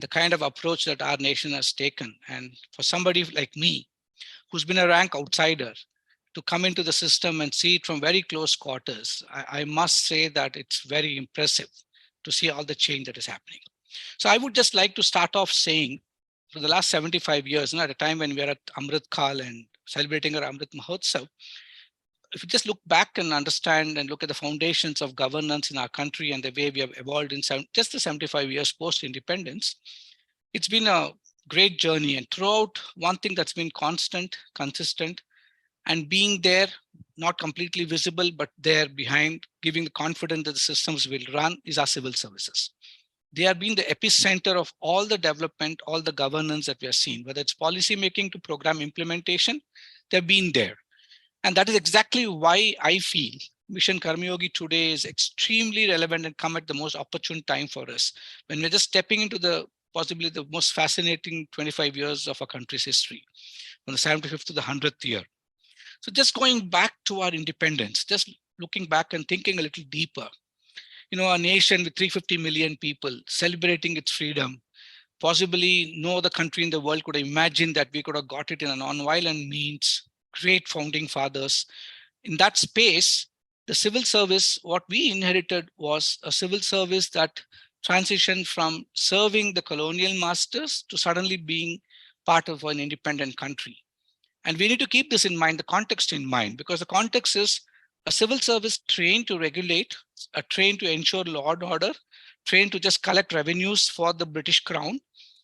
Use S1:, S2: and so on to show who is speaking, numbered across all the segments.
S1: the kind of approach that our nation has taken. And for somebody like me, who's been a rank outsider, to come into the system and see it from very close quarters, I must say that it's very impressive to see all the change that is happening. So I would just like to start off saying, for the last 75 years, at a time when we are at Amrit Kal and celebrating our Amrit Mahotsav, if you just look back and understand and look at the foundations of governance in our country and the way we have evolved in just the 75 years post-independence, it's been a great journey. And throughout, one thing that's been constant, consistent, and being there, not completely visible, but there behind, giving the confidence that the systems will run, is our civil services. They have been the epicenter of all the development, all the governance that we have seen, whether it's policy making to program implementation, they've been there. And that is exactly why I feel Mission Karmayogi today is extremely relevant and come at the most opportune time for us, when we're just stepping into the possibly the most fascinating 25 years of our country's history, from the 75th to the 100th year. So just going back to our independence, just looking back and thinking a little deeper, a nation with 350 million people celebrating its freedom, possibly no other country in the world could have imagined that we could have got it in a non-violent means, great founding fathers. In that space, the civil service, what we inherited was a civil service that transitioned from serving the colonial masters to suddenly being part of an independent country. And we need to keep this in mind, the context in mind, because the context is a civil service trained to regulate, trained to ensure law and order, trained to just collect revenues for the British Crown,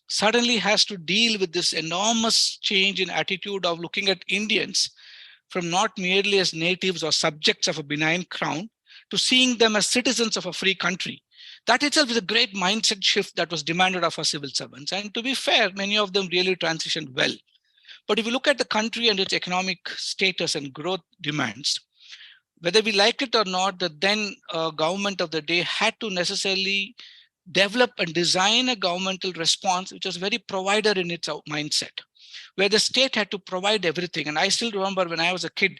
S1: suddenly has to deal with this enormous change in attitude of looking at Indians from not merely as natives or subjects of a benign crown to seeing them as citizens of a free country. That itself is a great mindset shift that was demanded of our civil servants. And to be fair, many of them really transitioned well. But if you look at the country and its economic status and growth demands, whether we like it or not, the then government of the day had to necessarily develop and design a governmental response which was very provider in its mindset, where the state had to provide everything. And I still remember when I was a kid,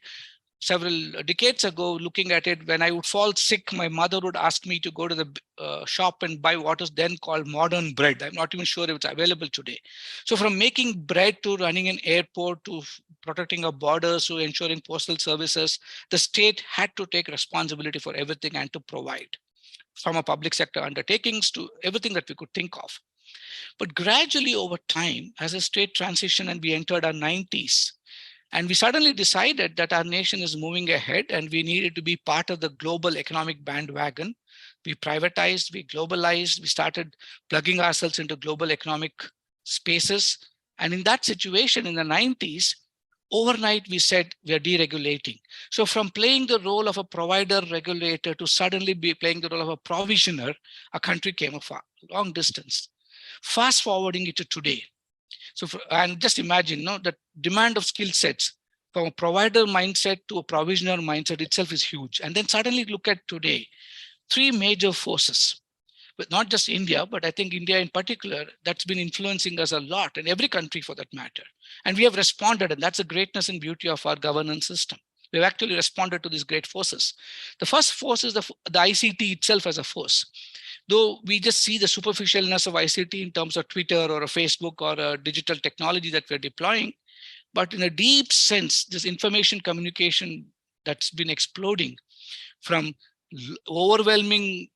S1: several decades ago, looking at it, when I would fall sick, my mother would ask me to go to the shop and buy what is then called modern bread. I'm not even sure if it's available today. So from making bread to running an airport to protecting our borders to ensuring postal services, the state had to take responsibility for everything and to provide, from a public sector undertakings to everything that we could think of. But gradually over time, as a state transition and we entered our 90s, and we suddenly decided that our nation is moving ahead and we needed to be part of the global economic bandwagon. We privatized, we globalized, we started plugging ourselves into global economic spaces. And in that situation in the 90s, overnight we said we are deregulating. So from playing the role of a provider regulator to suddenly be playing the role of a provisioner, a country came a long distance. Fast forwarding it to today. So, and just imagine, the demand of skill sets from a provider mindset to a provisioner mindset itself is huge. And then suddenly look at today, three major forces, but not just India, but I think India in particular, that's been influencing us a lot, and every country for that matter. And we have responded, and that's the greatness and beauty of our governance system. We've actually responded to these great forces. The first force is the ICT itself as a force. Though we just see the superficialness of ICT in terms of Twitter or a Facebook or a digital technology that we're deploying, but in a deep sense, this information communication that's been exploding from overwhelming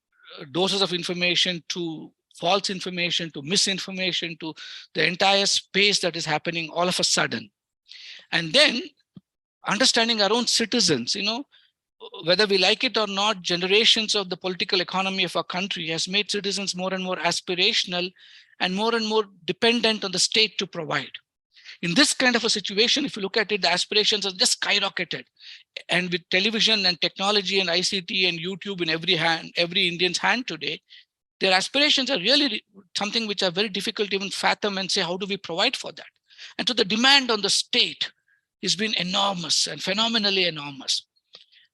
S1: doses of information to false information to misinformation to the entire space that is happening all of a sudden. And then understanding our own citizens, whether we like it or not, generations of the political economy of our country has made citizens more and more aspirational and more dependent on the state to provide. In this kind of a situation, if you look at it, the aspirations have just skyrocketed. And with television and technology and ICT and YouTube in every Indian's hand today, their aspirations are really something which are very difficult to even fathom and say, how do we provide for that? And so the demand on the state has been enormous and phenomenally enormous.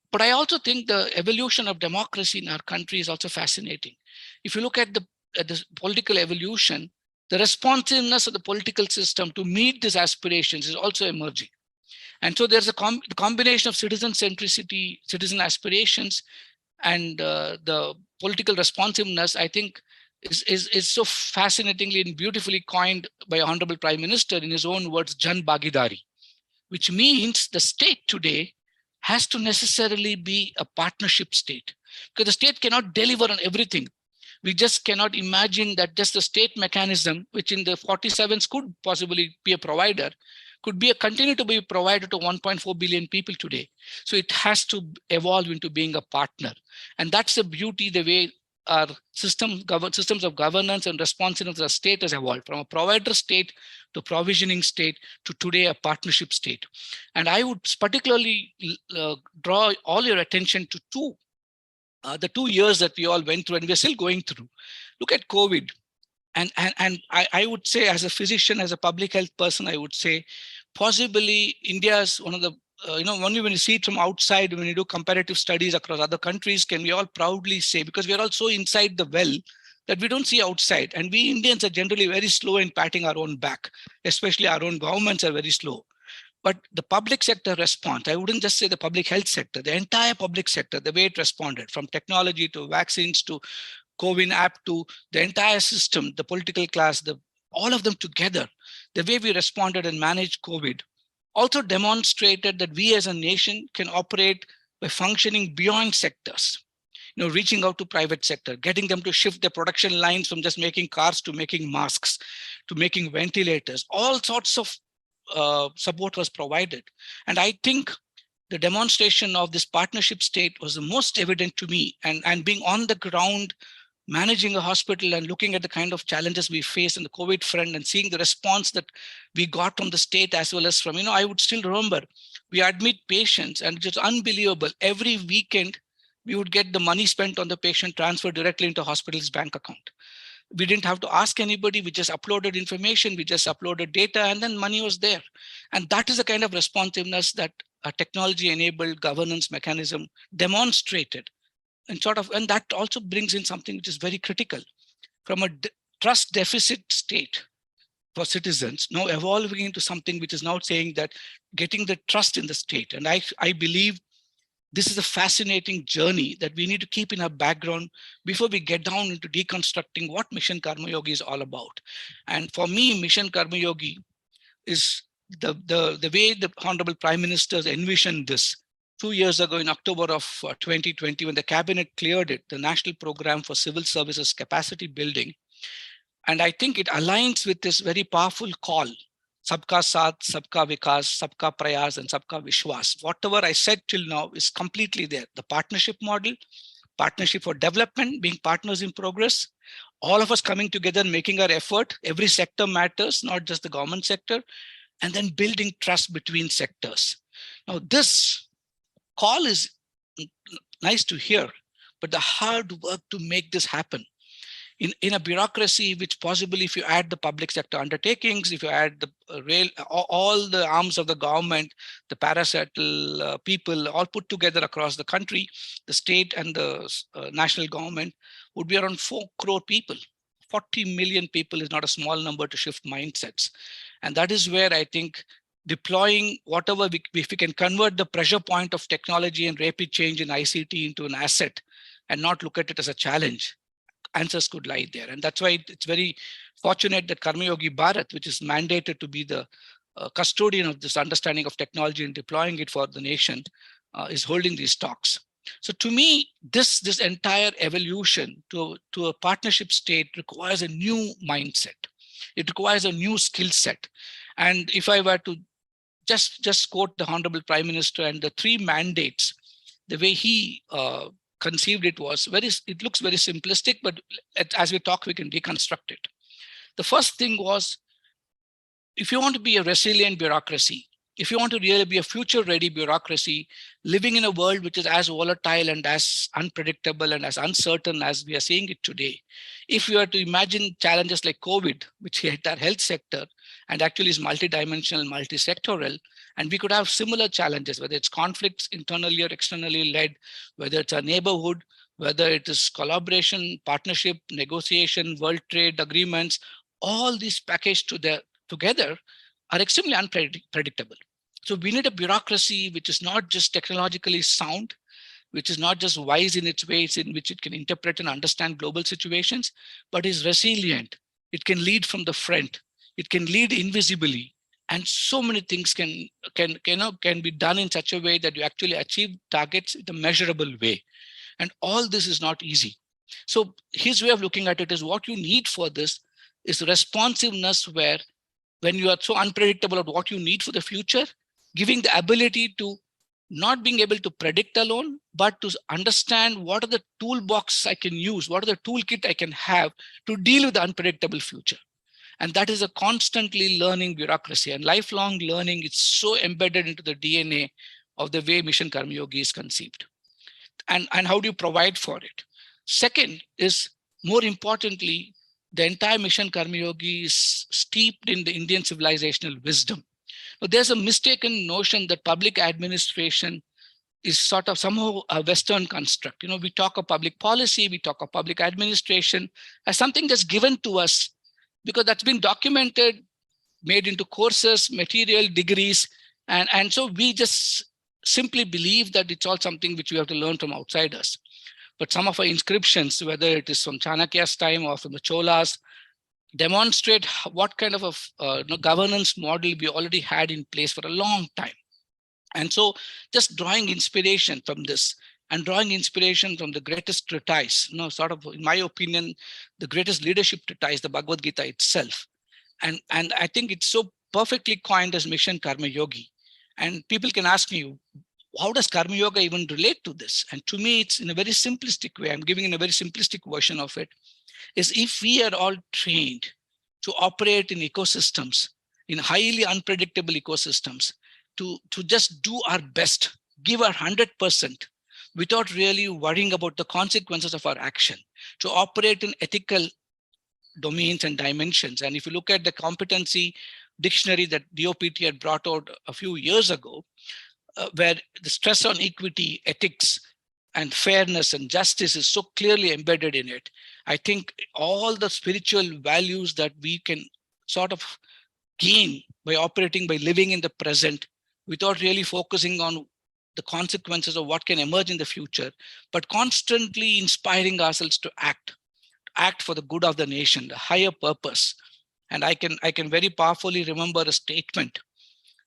S1: But I also think the evolution of democracy in our country is also fascinating. If you look at the political evolution, the responsiveness of the political system to meet these aspirations is also emerging. And so there's a combination of citizen centricity, citizen aspirations, and the political responsiveness, I think, is so fascinatingly and beautifully coined by Honorable Prime Minister in his own words, Jan Bhagidari, which means the state today has to necessarily be a partnership state, because the state cannot deliver on everything. We just cannot imagine that just the state mechanism, which in the 47s could possibly be a provider, could be a continue to be provided to 1.4 billion people today. So it has to evolve into being a partner. And that's the beauty, the way our systems of governance and responsiveness of the state has evolved from a provider state to provisioning state to today a partnership state. And I would particularly draw all your attention to the 2 years that we all went through and we're still going through. Look at COVID. And I would say, as a physician, as a public health person, I would say possibly India is one of the, only when you see it from outside, when you do comparative studies across other countries, can we all proudly say, because we're all so inside the well that we don't see outside. And we Indians are generally very slow in patting our own back, especially our own governments are very slow. But the public sector response, I wouldn't just say the public health sector, the entire public sector, the way it responded, from technology to vaccines to COVID app to the entire system, the political class, all of them together, the way we responded and managed COVID also demonstrated that we as a nation can operate by functioning beyond sectors, reaching out to private sector, getting them to shift their production lines from just making cars to making masks, to making ventilators, all sorts of support was provided. And I think the demonstration of this partnership state was the most evident to me, and being on the ground, managing a hospital and looking at the kind of challenges we face in the COVID front and seeing the response that we got from the state as well as from, I would still remember, we admit patients and it's unbelievable. Every weekend, we would get the money spent on the patient transferred directly into hospital's bank account. We didn't have to ask anybody. We just uploaded information. We just uploaded data and then money was there. And that is the kind of responsiveness that a technology-enabled governance mechanism demonstrated. And that also brings in something which is very critical. From a trust deficit state for citizens, now evolving into something which is now saying that getting the trust in the state. And I believe this is a fascinating journey that we need to keep in our background before we get down into deconstructing what Mission Karmayogi is all about. And for me, Mission Karmayogi is the way the Honorable Prime Minister envisioned this 2 years ago in October of 2020, when the cabinet cleared it, the National Program for Civil Services Capacity Building. And I think it aligns with this very powerful call, Sabka Saath, Sabka Vikas, Sabka Prayas, and Sabka Vishwas. Whatever I said till now is completely there. The partnership model, partnership for development, being partners in progress, all of us coming together, making our effort. Every sector matters, not just the government sector, and then building trust between sectors. Now, this call is nice to hear, but the hard work to make this happen in a bureaucracy, which possibly, if you add the public sector undertakings, if you add the all the arms of the government, the parastatal people all put together across the country, the state and the national government would be around 4 crore people. 40 million people is not a small number to shift mindsets. And that is where I think deploying whatever, if we can convert the pressure point of technology and rapid change in ICT into an asset and not look at it as a challenge, answers could lie there. And that's why it's very fortunate that Karmayogi Bharat, which is mandated to be the custodian of this understanding of technology and deploying it for the nation, is holding these talks. So to me, this entire evolution to a partnership state requires a new mindset. It requires a new skill set. And if I were to just quote the Honorable Prime Minister and the 3 mandates, the way he conceived it was it looks very simplistic, but as we talk, we can deconstruct it. The first thing was, if you want to be a resilient bureaucracy, if you want to really be a future-ready bureaucracy, living in a world which is as volatile and as unpredictable and as uncertain as we are seeing it today, if you are to imagine challenges like COVID, which hit our health sector and actually is multidimensional, multi-sectoral, and we could have similar challenges, whether it's conflicts internally or externally led, whether it's a neighborhood, whether it is collaboration, partnership, negotiation, world trade agreements, all these packaged together are extremely unpredictable. So we need a bureaucracy which is not just technologically sound, which is not just wise in its ways in which it can interpret and understand global situations, but is resilient. It can lead from the front. It can lead invisibly. And so many things can be done in such a way that you actually achieve targets in a measurable way. And all this is not easy. So his way of looking at it is what you need for this is responsiveness, where when you are so unpredictable of what you need for the future, giving the ability to not being able to predict alone, but to understand what are the toolbox I can use, what are the toolkit I can have to deal with the unpredictable future. And that is a constantly learning bureaucracy, and lifelong learning is so embedded into the DNA of the way Mission Karmayogi is conceived. And how do you provide for it? Second is, more importantly, the entire Mission Karmayogi is steeped in the Indian civilizational wisdom. Now, there's a mistaken notion that public administration is sort of somehow a Western construct. We talk of public policy, we talk of public administration as something that's given to us because that's been documented, made into courses, material, degrees. And so we just simply believe that it's all something which we have to learn from outsiders. But some of our inscriptions, whether it is from Chanakya's time or from the Cholas, demonstrate what kind of a governance model we already had in place for a long time. And so just drawing inspiration from this and drawing inspiration from the greatest treatise, sort of, in my opinion, the greatest leadership treatise, the Bhagavad Gita itself. And I think it's so perfectly coined as Mission Karmayogi. And people can ask me, how does Karma Yoga even relate to this? And to me, it's in a very simplistic way. I'm giving in a very simplistic version of it. Is if we are all trained to operate in ecosystems, in highly unpredictable ecosystems, to just do our best, give our 100% without really worrying about the consequences of our action, to operate in ethical domains and dimensions. And if you look at the competency dictionary that DOPT had brought out a few years ago, where the stress on equity, ethics, and fairness and justice is so clearly embedded in it, I think all the spiritual values that we can sort of gain by operating, by living in the present, without really focusing on the consequences of what can emerge in the future, but constantly inspiring ourselves to act for the good of the nation, the higher purpose. And I can very powerfully remember a statement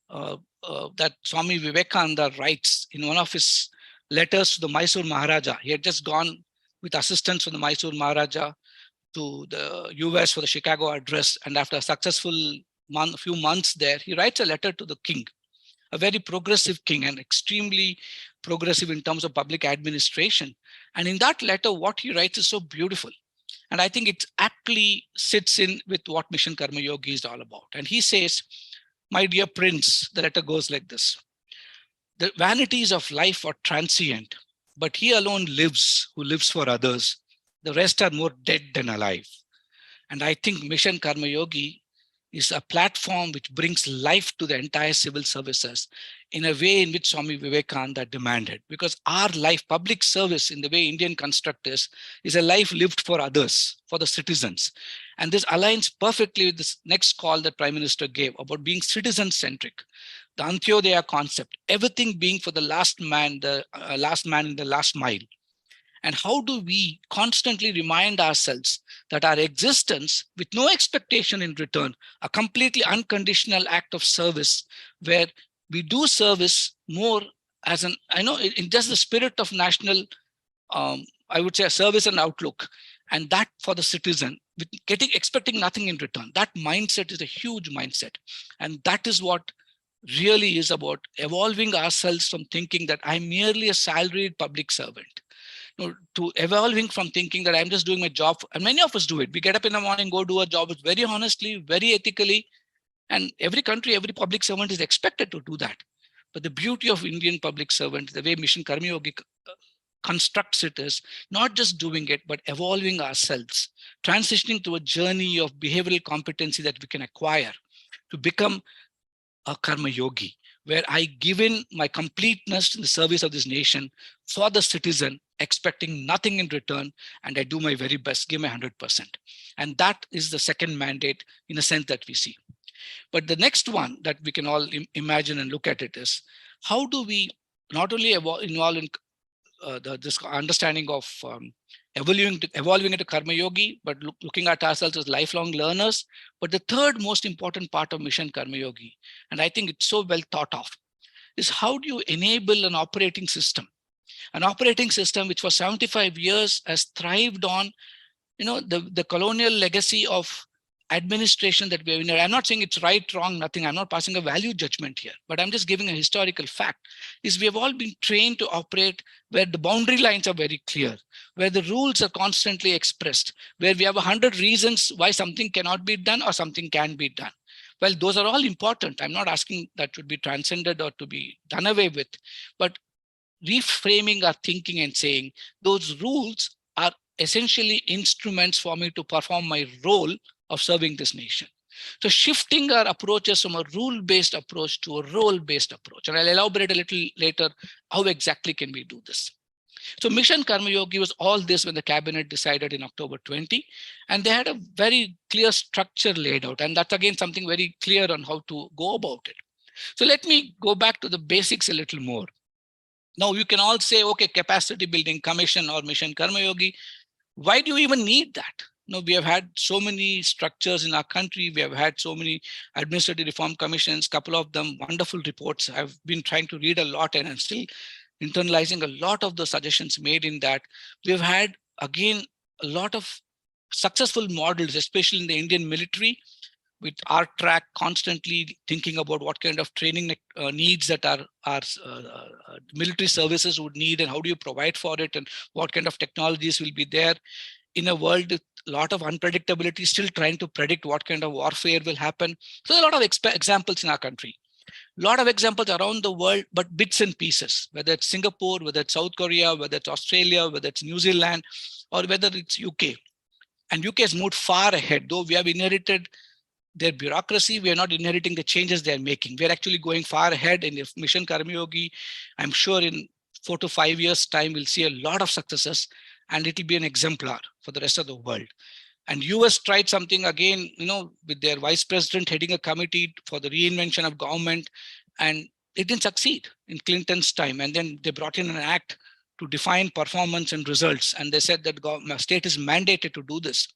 S1: that Swami Vivekananda writes in one of his letters to the Mysore Maharaja. He had just gone with assistance from the Mysore Maharaja to the US for the Chicago address. And after a successful few months there, he writes a letter to the king, a very progressive king and extremely progressive in terms of public administration. And in that letter, what he writes is so beautiful. And I think it aptly sits in with what Mission Karmayogi is all about. And he says, "My dear prince," the letter goes like this: "The vanities of life are transient, but he alone lives who lives for others. The rest are more dead than alive." And I think Mission Karmayogi is a platform which brings life to the entire civil services in a way in which Swami Vivekananda demanded. Because our life, public service in the way Indian construct is a life lived for others, for the citizens. And this aligns perfectly with this next call that Prime Minister gave about being citizen-centric. The Antyodaya concept, everything being for the last man in the last mile. And how do we constantly remind ourselves that our existence, with no expectation in return, a completely unconditional act of service, where we do service more as in just the spirit of national, I would say, a service and outlook, and that for the citizen, with expecting nothing in return. That mindset is a huge mindset. And that is what really is about evolving ourselves from thinking that I'm merely a salaried public servant, to evolving from thinking that I'm just doing my job. And many of us do it. We get up in the morning, go do a job very honestly, very ethically. And every country, every public servant is expected to do that. But the beauty of Indian public servant, the way Mission Karmayogi constructs it, is not just doing it, but evolving ourselves, transitioning to a journey of behavioral competency that we can acquire to become a Karma Yogi, where I give in my completeness in the service of this nation for the citizen, expecting nothing in return, and I do my very best, give my 100%. And that is the second mandate in a sense that we see. But the next one that we can all imagine and look at it is, how do we not only involve in this understanding of evolving into Karmayogi, but looking at ourselves as lifelong learners. But the third most important part of Mission Karmayogi, and I think it's so well thought of, is how do you enable an operating system? An operating system which for 75 years has thrived on, the colonial legacy of administration that we have in. I'm not saying it's right, wrong, nothing. I'm not passing a value judgment here, but I'm just giving a historical fact. Is we have all been trained to operate where the boundary lines are very clear, where the rules are constantly expressed, where we have 100 reasons why something cannot be done or something can be done. Well, those are all important. I'm not asking that should be transcended or to be done away with, but reframing our thinking and saying those rules are essentially instruments for me to perform my role of serving this nation. So shifting our approaches from a rule-based approach to a role-based approach. And I'll elaborate a little later how exactly can we do this. So Mission Karmayogi was all this when the cabinet decided in October 20, and they had a very clear structure laid out. And that's again something very clear on how to go about it. So let me go back to the basics a little more. Now you can all say, okay, capacity building commission or Mission Karmayogi. Why do you even need that? We have had so many structures in our country. We have had so many administrative reform commissions, couple of them wonderful reports. I've been trying to read a lot and I'm still internalizing a lot of the suggestions made in that. We've had, again, a lot of successful models, especially in the Indian military, with our track constantly thinking about what kind of training needs that our military services would need and how do you provide for it and what kind of technologies will be there in a world with a lot of unpredictability, still trying to predict what kind of warfare will happen. So a lot of examples in our country, a lot of examples around the world, but bits and pieces, whether it's Singapore, whether it's South Korea, whether it's Australia, whether it's New Zealand, or whether it's UK. And UK has moved far ahead, though we have inherited their bureaucracy. We are not inheriting the changes they are making. We are actually going far ahead. In Mission Karmayogi, I'm sure in 4 to 5 years time, we'll see a lot of successes and it'll be an exemplar for the rest of the world. And US tried something again, with their vice president heading a committee for the reinvention of government, and it didn't succeed in Clinton's time. And then they brought in an act to define performance and results. And they said that state is mandated to do this.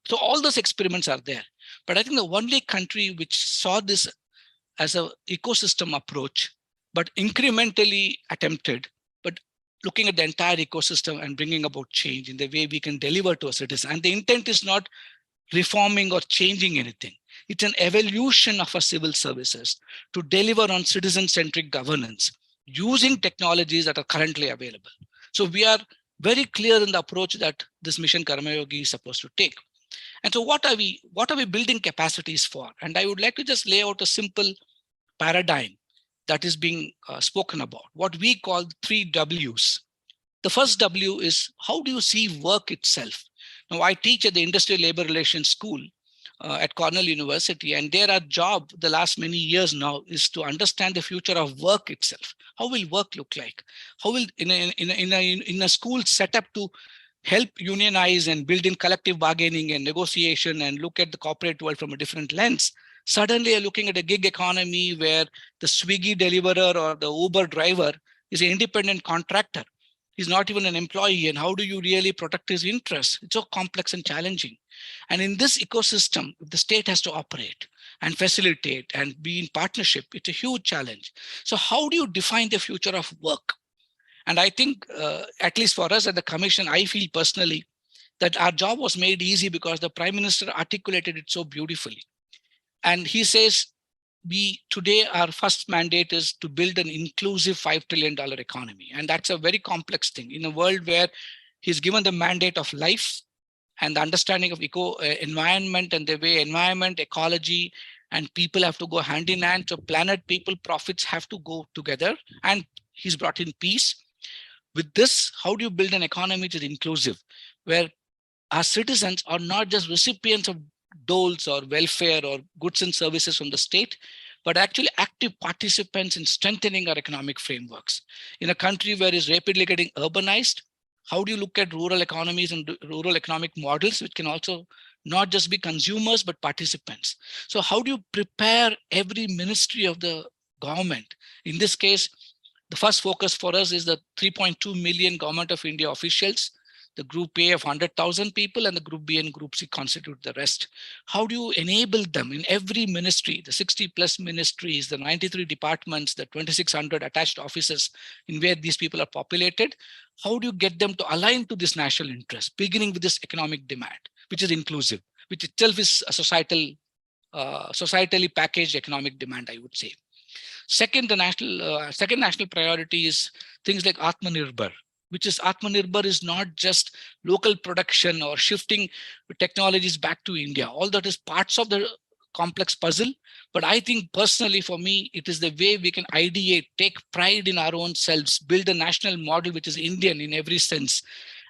S1: So all those experiments are there. But I think the only country which saw this as an ecosystem approach, but incrementally attempted, but looking at the entire ecosystem and bringing about change in the way we can deliver to a citizen. And the intent is not reforming or changing anything. It's an evolution of our civil services to deliver on citizen-centric governance using technologies that are currently available. So we are very clear in the approach that this Mission Karmayogi is supposed to take. And so what are we building capacities for? And I would like to just lay out a simple paradigm that is being spoken about, what we call 3 W's. The first W is, how do you see work itself? Now, I teach at the Industrial Labor Relations School at Cornell University, and there our job the last many years now is to understand the future of work itself. How will work look like? How will, in a school set up to help unionize and build in collective bargaining and negotiation and look at the corporate world from a different lens, suddenly you're looking at a gig economy where the Swiggy deliverer or the Uber driver is an independent contractor. He's not even an employee. And how do you really protect his interests? It's so complex and challenging. And in this ecosystem, the state has to operate and facilitate and be in partnership. It's a huge challenge. So how do you define the future of work? And I think, at least for us at the Commission, I feel personally that our job was made easy because the Prime Minister articulated it so beautifully. And he says, today our first mandate is to build an inclusive $5 trillion economy. And that's a very complex thing in a world where he's given the mandate of life and the understanding of environment and the way environment, ecology, and people have to go hand in hand. So planet, people, profits have to go together. And he's brought in peace. With this, how do you build an economy which is inclusive, where our citizens are not just recipients of doles or welfare or goods and services from the state, but actually active participants in strengthening our economic frameworks? In a country where it's rapidly getting urbanized, how do you look at rural economies and rural economic models, which can also not just be consumers, but participants? So how do you prepare every ministry of the government, in this case, The first focus for us is the 3.2 million Government of India officials, the Group A of 100,000 people, and the Group B and Group C constitute the rest. How do you enable them in every ministry, the 60 plus ministries, the 93 departments, the 2,600 attached offices in where these people are populated? How do you get them to align to this national interest, beginning with this economic demand, which is inclusive, which itself is a societally packaged economic demand, I would say. Second, second national priority is things like Atmanirbhar, which is Atmanirbhar is not just local production or shifting technologies back to India. All that is parts of the complex puzzle. But I think personally for me, it is the way we can ideate, take pride in our own selves, build a national model which is Indian in every sense.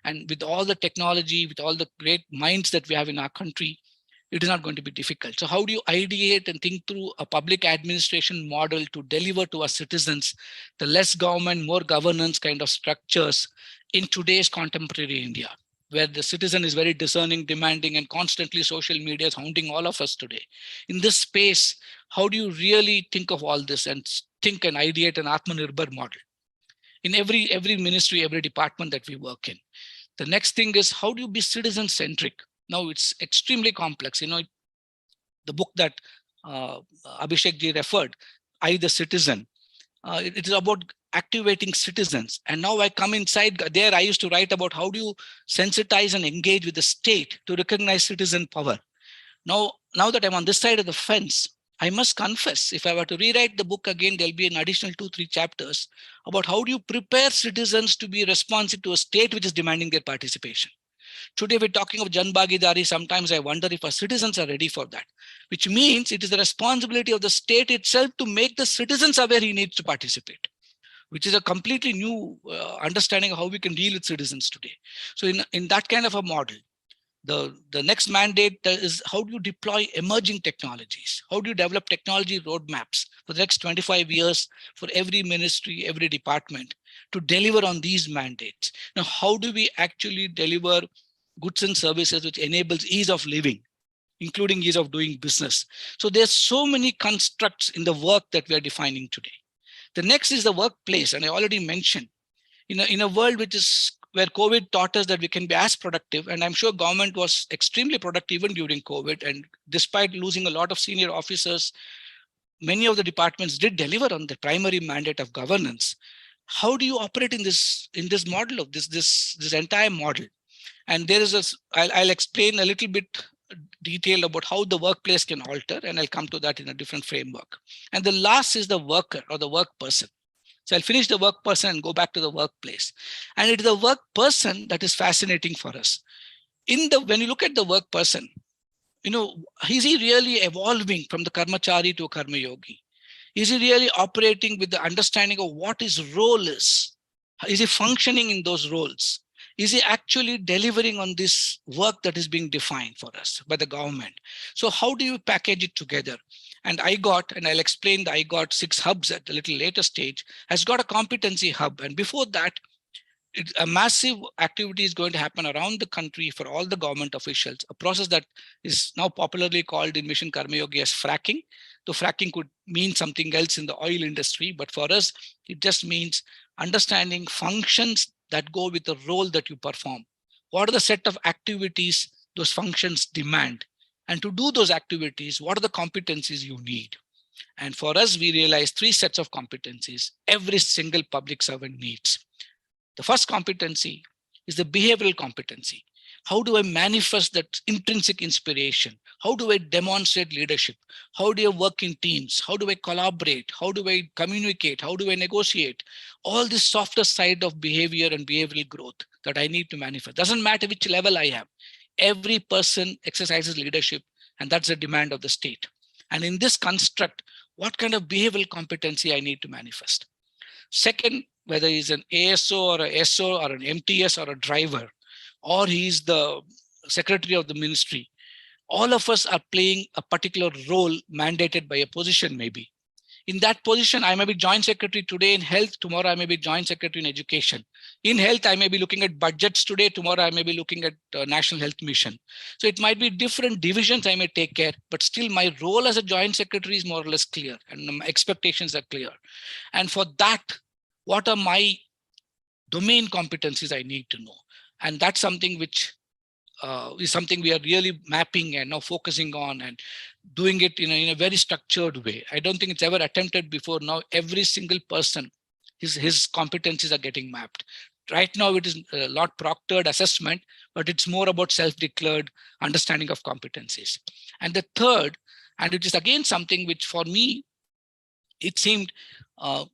S1: And with all the technology, with all the great minds that we have in our country, it is not going to be difficult. So how do you ideate and think through a public administration model to deliver to our citizens the less government, more governance kind of structures in today's contemporary India, where the citizen is very discerning, demanding, and constantly social media is hounding all of us today. In this space, how do you really think of all this and think and ideate an Atmanirbhar model in every ministry, every department that we work in? The next thing is, how do you be citizen-centric? Now it's extremely complex. The book that Abhishek ji referred, I the Citizen, it is about activating citizens. And now I come inside there, I used to write about how do you sensitize and engage with the state to recognize citizen power. Now that I'm on this side of the fence, I must confess, if I were to rewrite the book again, there'll be an additional 2-3 chapters about how do you prepare citizens to be responsive to a state which is demanding their participation. Today, we're talking of Jan Bhagidari. Sometimes I wonder if our citizens are ready for that, which means it is the responsibility of the state itself to make the citizens aware he needs to participate, which is a completely new understanding of how we can deal with citizens today. So in that kind of a model, the next mandate is how do you deploy emerging technologies? How do you develop technology roadmaps for the next 25 years for every ministry, every department to deliver on these mandates? Now, how do we actually deliver goods and services which enables ease of living, including ease of doing business? So there's so many constructs in the work that we are defining today. The next is the workplace, and I already mentioned, in a world which is where COVID taught us that we can be as productive, and I'm sure government was extremely productive even during COVID, and despite losing a lot of senior officers, many of the departments did deliver on the primary mandate of governance. How do you operate in this model of this entire model? And there is I'll explain a little bit detail about how the workplace can alter, and I'll come to that in a different framework. And the last is the worker or the work person. So I'll finish the work person and go back to the workplace. And it is the work person that is fascinating for us. When you look at the work person, is he really evolving from the Karmachari to a Karmayogi? Is he really operating with the understanding of what his role is? Is he functioning in those roles? Is he actually delivering on this work that is being defined for us by the government? So how do you package it together? And I'll explain the IGOT 6 hubs at a little later stage, has got a competency hub. And before that, a massive activity is going to happen around the country for all the government officials, a process that is now popularly called in Mission Karmayogi as fracking. So fracking could mean something else in the oil industry, but for us, it just means understanding functions that go with the role that you perform. What are the set of activities those functions demand? And to do those activities, what are the competencies you need? And for us, we realize 3 sets of competencies every single public servant needs. The first competency is the behavioral competency. How do I manifest that intrinsic inspiration? How do I demonstrate leadership? How do I work in teams? How do I collaborate? How do I communicate? How do I negotiate? All this softer side of behavior and behavioral growth that I need to manifest. Doesn't matter which level I am. Every person exercises leadership, and that's the demand of the state. And in this construct, what kind of behavioral competency I need to manifest? Second, whether he's an ASO or a SO or an MTS or a driver, or he's the secretary of the ministry, all of us are playing a particular role mandated by a position maybe. In that position, I may be joint secretary today in health, tomorrow I may be joint secretary in education. In health, I may be looking at budgets today, tomorrow I may be looking at National Health Mission. So it might be different divisions I may take care, but still my role as a joint secretary is more or less clear and my expectations are clear. And for that, What are my domain competencies I need to know? And that's something which is something we are really mapping and now focusing on and doing it in a very structured way. I don't think it's ever attempted before. Now every single person, his competencies are getting mapped. Right now it is a lot proctored assessment, but it's more about self-declared understanding of competencies. And the third, and it is again something which for me, it seemed uh,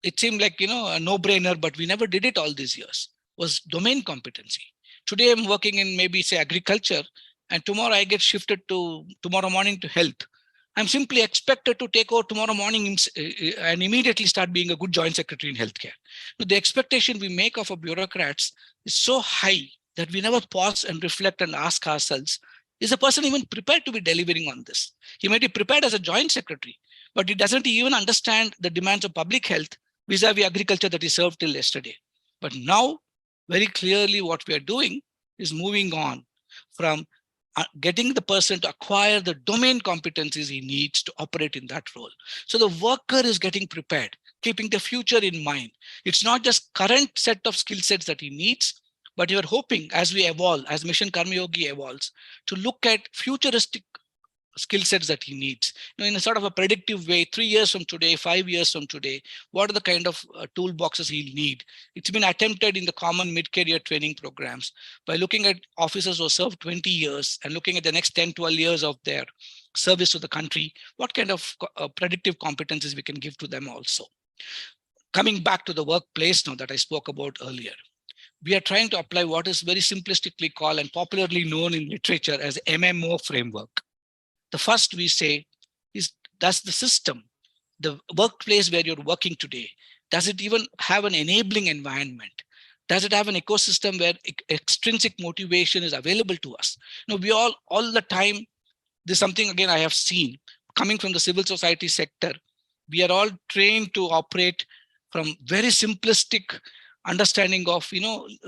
S1: like a no-brainer, but we never did it all these years, was domain competency. Today I'm working in maybe say agriculture, and tomorrow I get shifted to tomorrow morning to health. I'm simply expected to take over tomorrow morning and immediately start being a good joint secretary in healthcare. The expectation we make of our bureaucrats is so high that we never pause and reflect and ask ourselves, is the person even prepared to be delivering on this? He might be prepared as a joint secretary, but he doesn't even understand the demands of public health vis-a-vis agriculture that he served till yesterday. But now, very clearly what we are doing is moving on from getting the person to acquire the domain competencies he needs to operate in that role. So the worker is getting prepared, keeping the future in mind. It's not just current set of skill sets that he needs, but you're hoping as we evolve, as Mission Karmayogi evolves, to look at futuristic skill sets that he needs, in a sort of a predictive way. 3 years from today, 5 years from today, what are the kind of toolboxes he'll need? It's been attempted in the common mid-career training programs by looking at officers who served 20 years and looking at the next 10, 12 years of their service to the country, what kind of predictive competencies we can give to them also. Coming back to the workplace now that I spoke about earlier, we are trying to apply what is very simplistically called and popularly known in literature as MMO framework. The first we say is, does the system, the workplace where you're working today, does it even have an enabling environment? Does it have an ecosystem where extrinsic motivation is available to us? We all the time, there's something again I have seen coming from the civil society sector. We are all trained to operate from very simplistic understanding of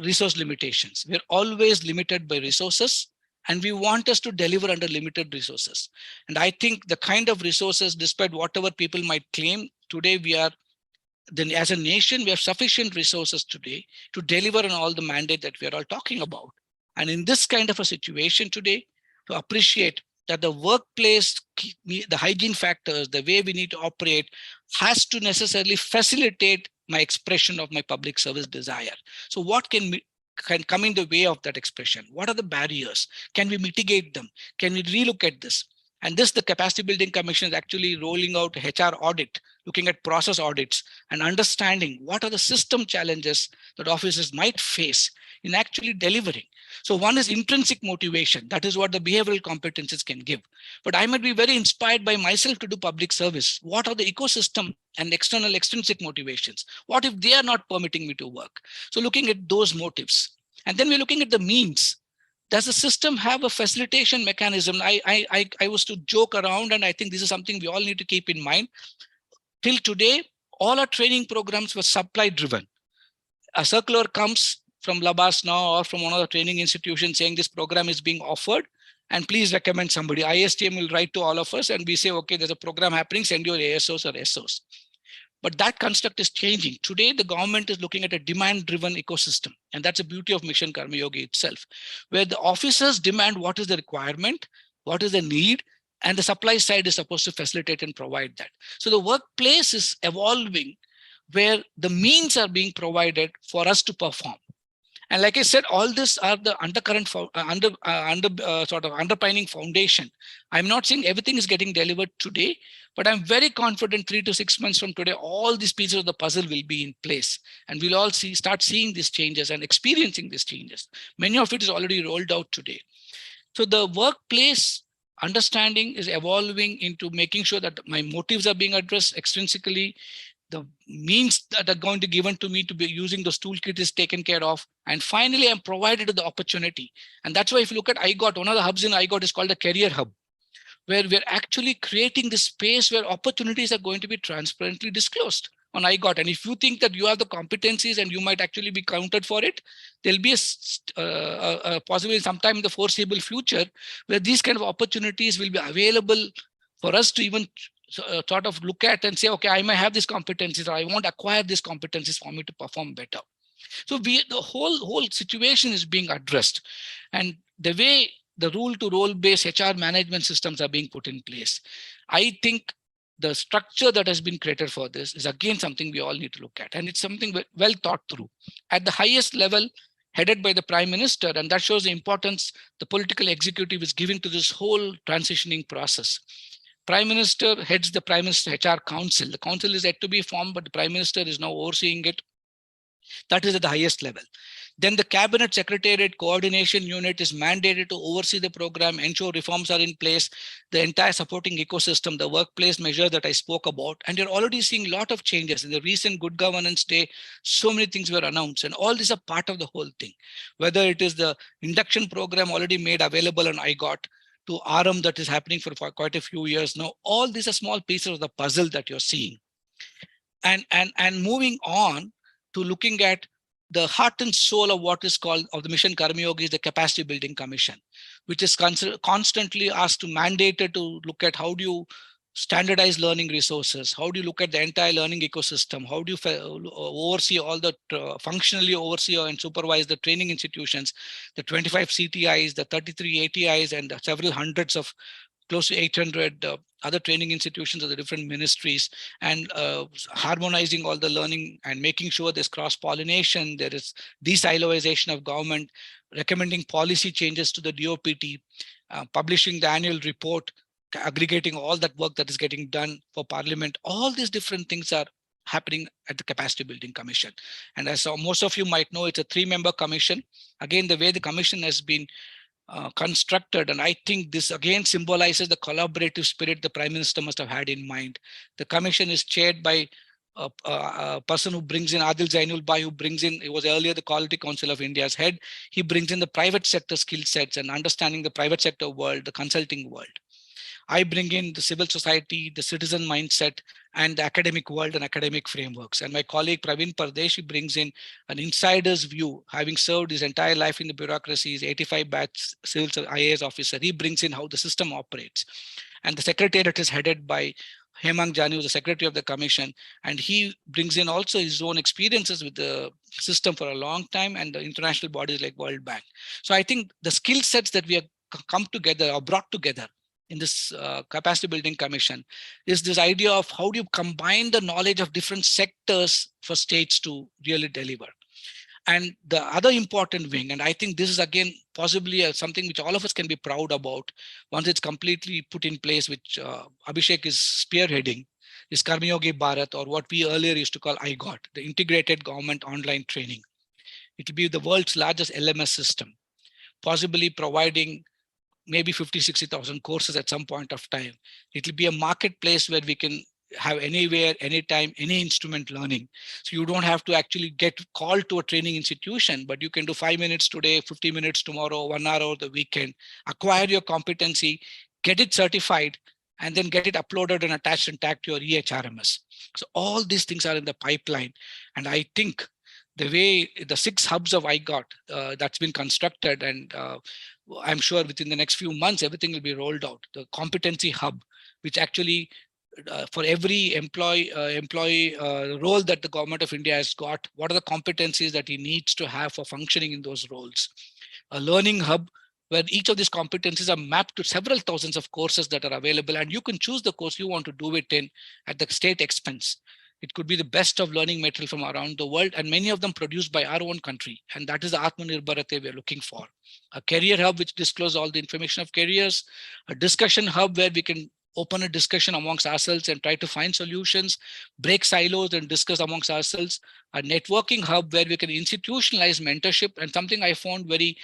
S1: resource limitations. We're always limited by resources, and we want us to deliver under limited resources. And I think the kind of resources, despite whatever people might claim, today we are, then as a nation, we have sufficient resources today to deliver on all the mandate that we are all talking about. And in this kind of a situation today, to appreciate that the workplace, the hygiene factors, the way we need to operate has to necessarily facilitate my expression of my public service desire. So what can come in the way of that expression? What are the barriers? Can we mitigate them? Can we relook at this? And this, the Capacity Building Commission is actually rolling out HR audit, looking at process audits and understanding what are the system challenges that officers might face in actually delivering. So one is intrinsic motivation. That is what the behavioral competencies can give. But I might be very inspired by myself to do public service. What are the ecosystem and external extrinsic motivations? What if they are not permitting me to work? So looking at those motives. And then we're looking at the means. Does the system have a facilitation mechanism? I was to joke around, and I think this is something we all need to keep in mind. Till today, all our training programs were supply driven. A circular comes from Labas now or from one of the training institutions saying this program is being offered and please recommend somebody. ISTM will write to all of us and we say, okay, there's a program happening, send your ASOs or SOs. But that construct is changing. Today, the government is looking at a demand-driven ecosystem. And that's the beauty of Mission Karmayogi itself, where the officers demand what is the requirement, what is the need, and the supply side is supposed to facilitate and provide that. So the workplace is evolving where the means are being provided for us to perform. And like I said, all this are the undercurrent sort of underpinning foundation. I'm not saying everything is getting delivered today, but I'm very confident 3 to 6 months from today, all these pieces of the puzzle will be in place. And we'll all start seeing these changes and experiencing these changes. Many of it is already rolled out today. So the workplace understanding is evolving into making sure that my motives are being addressed extrinsically. The means that are going to be given to me to be using those toolkit is taken care of. And finally, I'm provided with the opportunity. And that's why if you look at IGOT, one of the hubs in IGOT is called the Career Hub, where we're actually creating this space where opportunities are going to be transparently disclosed on IGOT. And if you think that you have the competencies and you might actually be counted for it, there'll be a possibility sometime in the foreseeable future where these kind of opportunities will be available for us to even sort of look at and say, okay, I may have these competencies, or I want to acquire these competencies for me to perform better. So the whole situation is being addressed, and the way the rule to role based HR management systems are being put in place, I think the structure that has been created for this is again something we all need to look at, and it's something well thought through at the highest level, headed by the Prime Minister, and that shows the importance the political executive is giving to this whole transitioning process. Prime Minister heads the Prime Minister HR Council. The council is yet to be formed, but the Prime Minister is now overseeing it. That is at the highest level. Then the Cabinet Secretariat Coordination Unit is mandated to oversee the program, ensure reforms are in place, the entire supporting ecosystem, the workplace measure that I spoke about. And you're already seeing a lot of changes. In the recent Good Governance Day, so many things were announced, and all these are part of the whole thing. Whether it is the induction program already made available on IGOT, to RM that is happening for quite a few years now, all these are small pieces of the puzzle that you're seeing. And moving on to looking at the heart and soul of what is called of the Mission Karmayogi is the Capacity Building Commission, which is constantly asked to mandated to look at how do you standardize learning resources, how do you look at the entire learning ecosystem, how do you oversee all the functionally oversee and supervise the training institutions, the 25 CTIs, the 33 ATIs, and several hundreds of close to 800 other training institutions of the different ministries, and harmonizing all the learning and making sure there's cross-pollination, there is de-siloization of government, recommending policy changes to the DOPT, publishing the annual report, aggregating all that work that is getting done for Parliament. All these different things are happening at the Capacity Building Commission. And as most of you might know, it's a 3-member commission. Again, the way the commission has been constructed, and I think this again symbolizes the collaborative spirit the Prime Minister must have had in mind. The commission is chaired by a person who brings in Adil Zainul Bhai, who brings in, it was earlier the Quality Council of India's head. He brings in the private sector skill sets and understanding the private sector world, the consulting world. I bring in the civil society, the citizen mindset, and the academic world and academic frameworks. And my colleague Praveen Pardeshi brings in an insider's view, having served his entire life in the bureaucracy, he's 85 batch civil IAS officer. He brings in how the system operates. And the secretariat is headed by Hemang Jani, the secretary of the commission, and he brings in also his own experiences with the system for a long time and the international bodies like World Bank. So I think the skill sets that we have come together or brought together in this Capacity Building Commission is this idea of how do you combine the knowledge of different sectors for states to really deliver. And the other important wing, and I think this is again possibly something which all of us can be proud about once it's completely put in place, which Abhishek is spearheading, is Karmayogi Bharat, or what we earlier used to call IGOT, the Integrated Government Online Training. It will be the world's largest LMS system, possibly providing maybe 50, 60,000 courses at some point of time. It will be a marketplace where we can have anywhere, anytime, any instrument learning. So you don't have to actually get called to a training institution, but you can do 5 minutes today, 50 minutes tomorrow, 1 hour over the weekend, acquire your competency, get it certified, and then get it uploaded and attached and tagged to your EHRMS. So all these things are in the pipeline. And I think the way the 6 hubs of IGOT that's been constructed, and I'm sure within the next few months, everything will be rolled out. The competency hub, which actually for every employee role that the government of India has got, what are the competencies that he needs to have for functioning in those roles? A learning hub where each of these competencies are mapped to several thousands of courses that are available, and you can choose the course you want to do it in at the state expense. It could be the best of learning material from around the world, and many of them produced by our own country. And that is the Atmanirbharate we're looking for. A career hub which discloses all the information of careers, a discussion hub where we can open a discussion amongst ourselves and try to find solutions, break silos and discuss amongst ourselves, a networking hub where we can institutionalize mentorship. And something I found very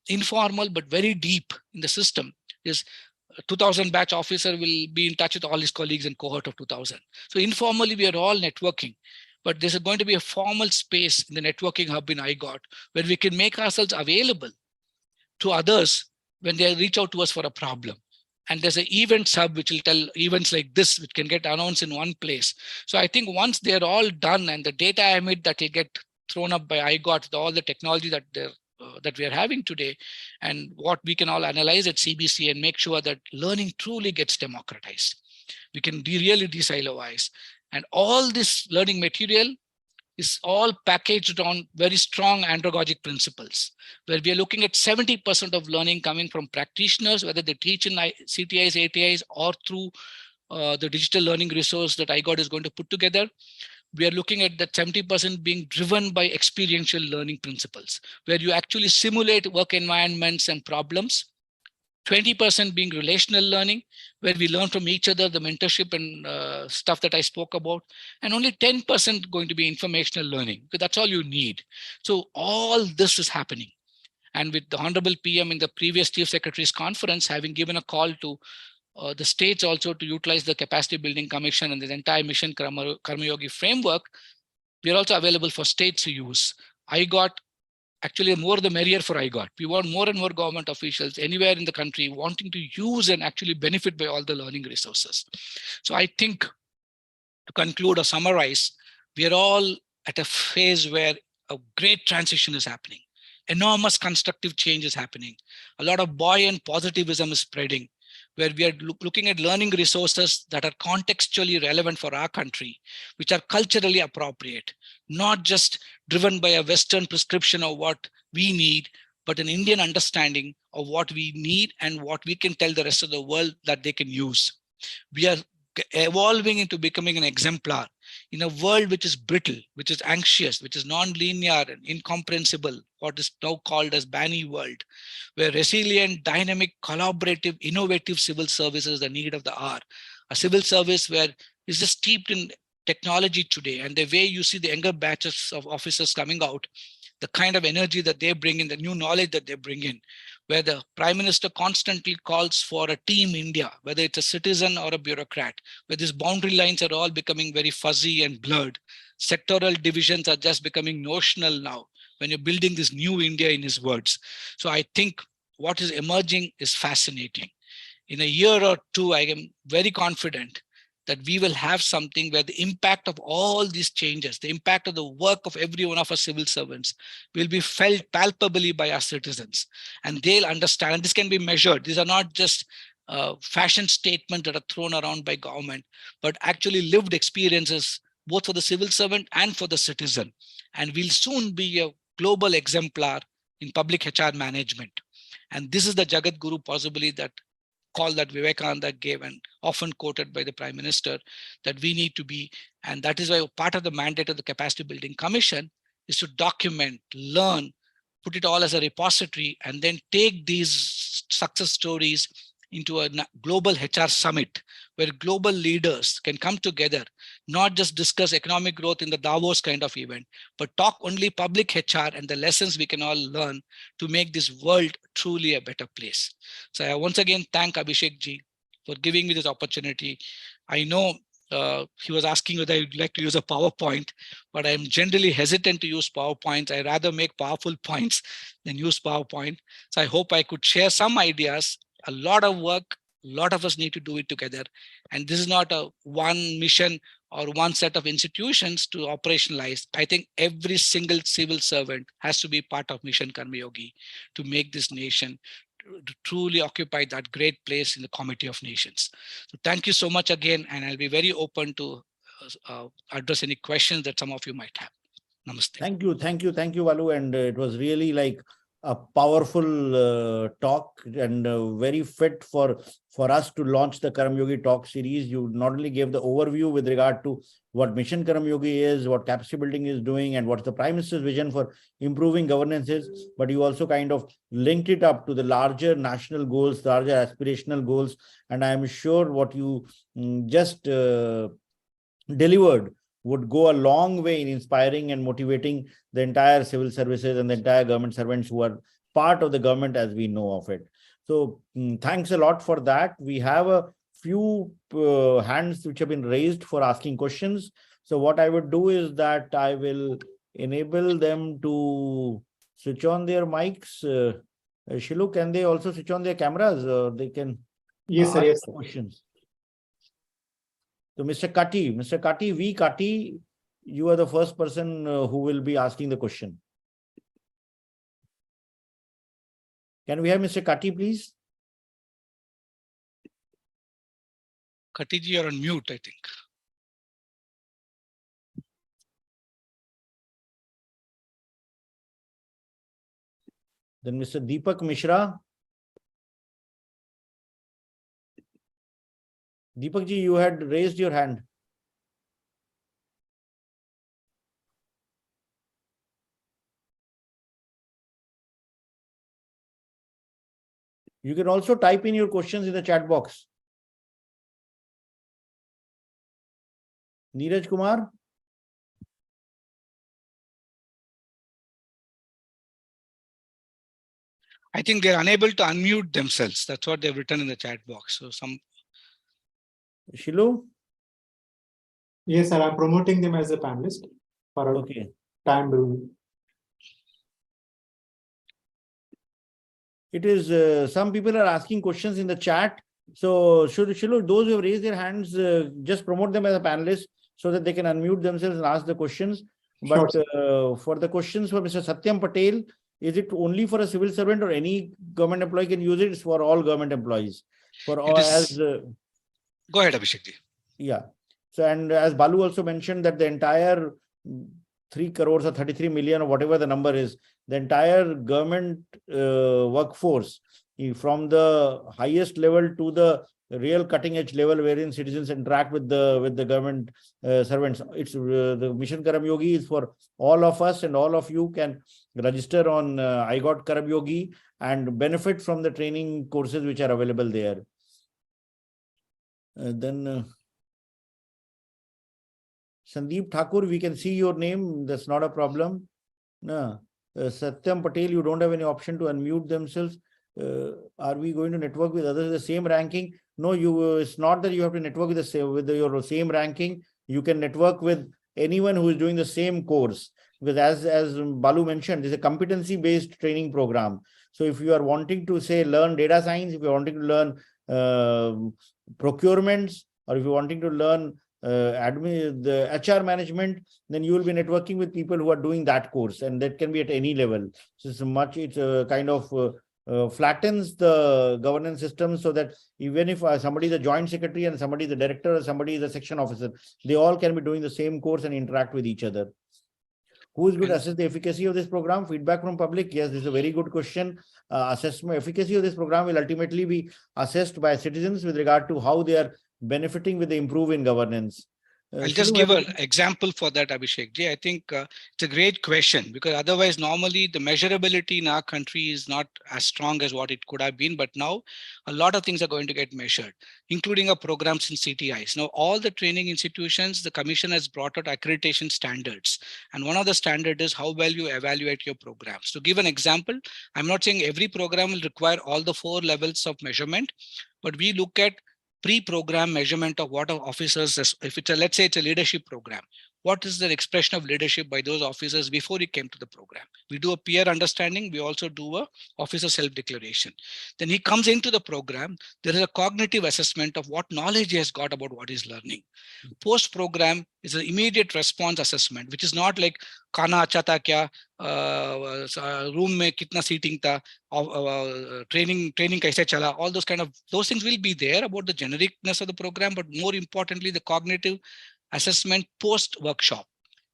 S1: informal but very deep in the system is 2000 batch officer will be in touch with all his colleagues in cohort of 2000. So informally, we are all networking, but there's going to be a formal space in the networking hub in IGOT where we can make ourselves available to others when they reach out to us for a problem. And there's an events hub which will tell events like this, which can get announced in one place. So I think once they're all done and the data emit that will get thrown up by IGOT, all the technology that we are having today, and what we can all analyze at CBC and make sure that learning truly gets democratized. We can really de-silo-ize. And all this learning material is all packaged on very strong andragogic principles, where we are looking at 70% of learning coming from practitioners, whether they teach in CTIs, ATIs, or through the digital learning resource that IGOT is going to put together. We are looking at that 70% being driven by experiential learning principles, where you actually simulate work environments and problems. 20% being relational learning, where we learn from each other, the mentorship and stuff that I spoke about, and only 10% going to be informational learning, because that's all you need. So all this is happening. And with the Honorable PM in the previous Chief Secretary's conference, having given a call to the states also to utilize the Capacity Building Commission and the entire Mission Karmayogi framework, we are also available for states to use. IGOT, actually more the merrier for IGOT. We want more and more government officials anywhere in the country wanting to use and actually benefit by all the learning resources. So I think, to conclude or summarize, we are all at a phase where a great transition is happening. Enormous constructive change is happening. A lot of buoyant positivism is spreading, where we are looking at learning resources that are contextually relevant for our country, which are culturally appropriate, not just driven by a Western prescription of what we need, but an Indian understanding of what we need and what we can tell the rest of the world that they can use. We are evolving into becoming an exemplar in a world which is brittle, which is anxious, which is non-linear and incomprehensible, what is now called as Banny world, where resilient, dynamic, collaborative, innovative civil service is the need of the hour. A civil service where is just steeped in technology today, and the way you see the younger batches of officers coming out, the kind of energy that they bring in, the new knowledge that they bring in, where the Prime Minister constantly calls for a team India, whether it's a citizen or a bureaucrat, where these boundary lines are all becoming very fuzzy and blurred. Sectoral divisions are just becoming notional now when you're building this new India, in his words. So I think what is emerging is fascinating. In a year or two, I am very confident that we will have something where the impact of all these changes, the impact of the work of every one of our civil servants will be felt palpably by our citizens. And they'll understand, and this can be measured. These are not just fashion statements that are thrown around by government, but actually lived experiences, both for the civil servant and for the citizen. And we'll soon be a global exemplar in public HR management. And this is the Jagat Guru possibly that call that Vivekananda gave and often quoted by the Prime Minister, that we need to be. And that is why part of the mandate of the Capacity Building Commission is to document, learn, put it all as a repository, and then take these success stories into a global HR summit where global leaders can come together, not just discuss economic growth in the Davos kind of event, but talk only public HR and the lessons we can all learn to make this world truly a better place. So I once again thank Abhishek ji for giving me this opportunity. I know he was asking whether I'd like to use a PowerPoint, but I'm generally hesitant to use PowerPoints. I rather make powerful points than use PowerPoint. So I hope I could share some ideas. A lot of work, a lot of us need to do it together. And this is not a one mission or one set of institutions to operationalize. I think every single civil servant has to be part of Mission Karmayogi to make this nation to truly occupy that great place in the Committee of Nations. So thank you so much again, and I'll be very open to address any questions that some of you might have. Namaste.
S2: Thank you, Valu. And it was really like a powerful talk and very fit for us to launch the Karmayogi Talk series. You not only gave the overview with regard to what Mission Karmayogi is, what capacity building is doing, and what the Prime Minister's vision for improving governance is, but you also kind of linked it up to the larger national goals, larger aspirational goals. And I am sure what you just delivered would go a long way in inspiring and motivating the entire civil services and the entire government servants who are part of the government as we know of it. So thanks a lot for that. We have a few hands which have been raised for asking questions. So what I would do is that I will enable them to switch on their mics. Shilu, can they also switch on their cameras? They can
S3: ask
S2: questions. So Mr. Kati, V. Kati, you are the first person who will be asking the question. Can we have Mr. Kati, please?
S1: Katiji, you're on mute, I think.
S2: Then Mr. Deepak Mishra. Deepak ji, you had raised your hand. You can also type in your questions in the chat box. Neeraj Kumar.
S1: I think they're unable to unmute themselves. That's what they've written in the chat box. So
S2: Shilu.
S3: Yes, sir. I'm promoting them as a panelist for a time being.
S2: It is some people are asking questions in the chat. So Shilu, those who have raised their hands, just promote them as a panelist so that they can unmute themselves and ask the questions. But for the questions for Mr. Satyam Patel, is it only for a civil servant or any government employee can use it? It's for all government employees. For all
S1: go ahead, Abhishek ji.
S2: Yeah. So, and as Balu also mentioned that the entire 3 crores or 33 million or whatever the number is, the entire government workforce from the highest level to the real cutting edge level wherein citizens interact with the government servants. It's the Mission Karmayogi is for all of us, and all of you can register on I Got Karmayogi and benefit from the training courses which are available there. Then Sandeep Thakur, we can see your name. That's not a problem. No. Satyam Patel, you don't have any option to unmute themselves. Are we going to network with others with the same ranking? No, it's not that you have to network with your same ranking. You can network with anyone who is doing the same course. Because as Balu mentioned, this is a competency-based training program. So if you are wanting to learn data science, if you're wanting to learn procurements, or if you're wanting to learn the HR management, then you will be networking with people who are doing that course, and that can be at any level. So it's kind of flattens the governance system so that even if somebody is a joint secretary and somebody is a director or somebody is a section officer, they all can be doing the same course and interact with each other. Who is going to assess the efficacy of this program? Feedback from public. Yes, this is a very good question. Assessment efficacy of this program will ultimately be assessed by citizens with regard to how they are benefiting with the improve in governance.
S1: I'll just give an example for that, Abhishek ji. I think it's a great question, because otherwise normally the measurability in our country is not as strong as what it could have been. But now a lot of things are going to get measured, including our programs in CTIs. Now, all the training institutions, the commission has brought out accreditation standards. And one of the standards is how well you evaluate your programs. To give an example, I'm not saying every program will require all the 4 levels of measurement, but we look at pre-program measurement of what our officers, if it's let's say it's a leadership program, what is the expression of leadership by those officers before he came to the program? We do a peer understanding. We also do a officer self-declaration. Then he comes into the program. There is a cognitive assessment of what knowledge he has got about what he's learning. Post-program is an immediate response assessment, which is not like खाना अच्छा था क्या, room में कितना seating था, training कैसे चला. All those things will be there about the genericness of the program, but more importantly, the cognitive assessment post workshop.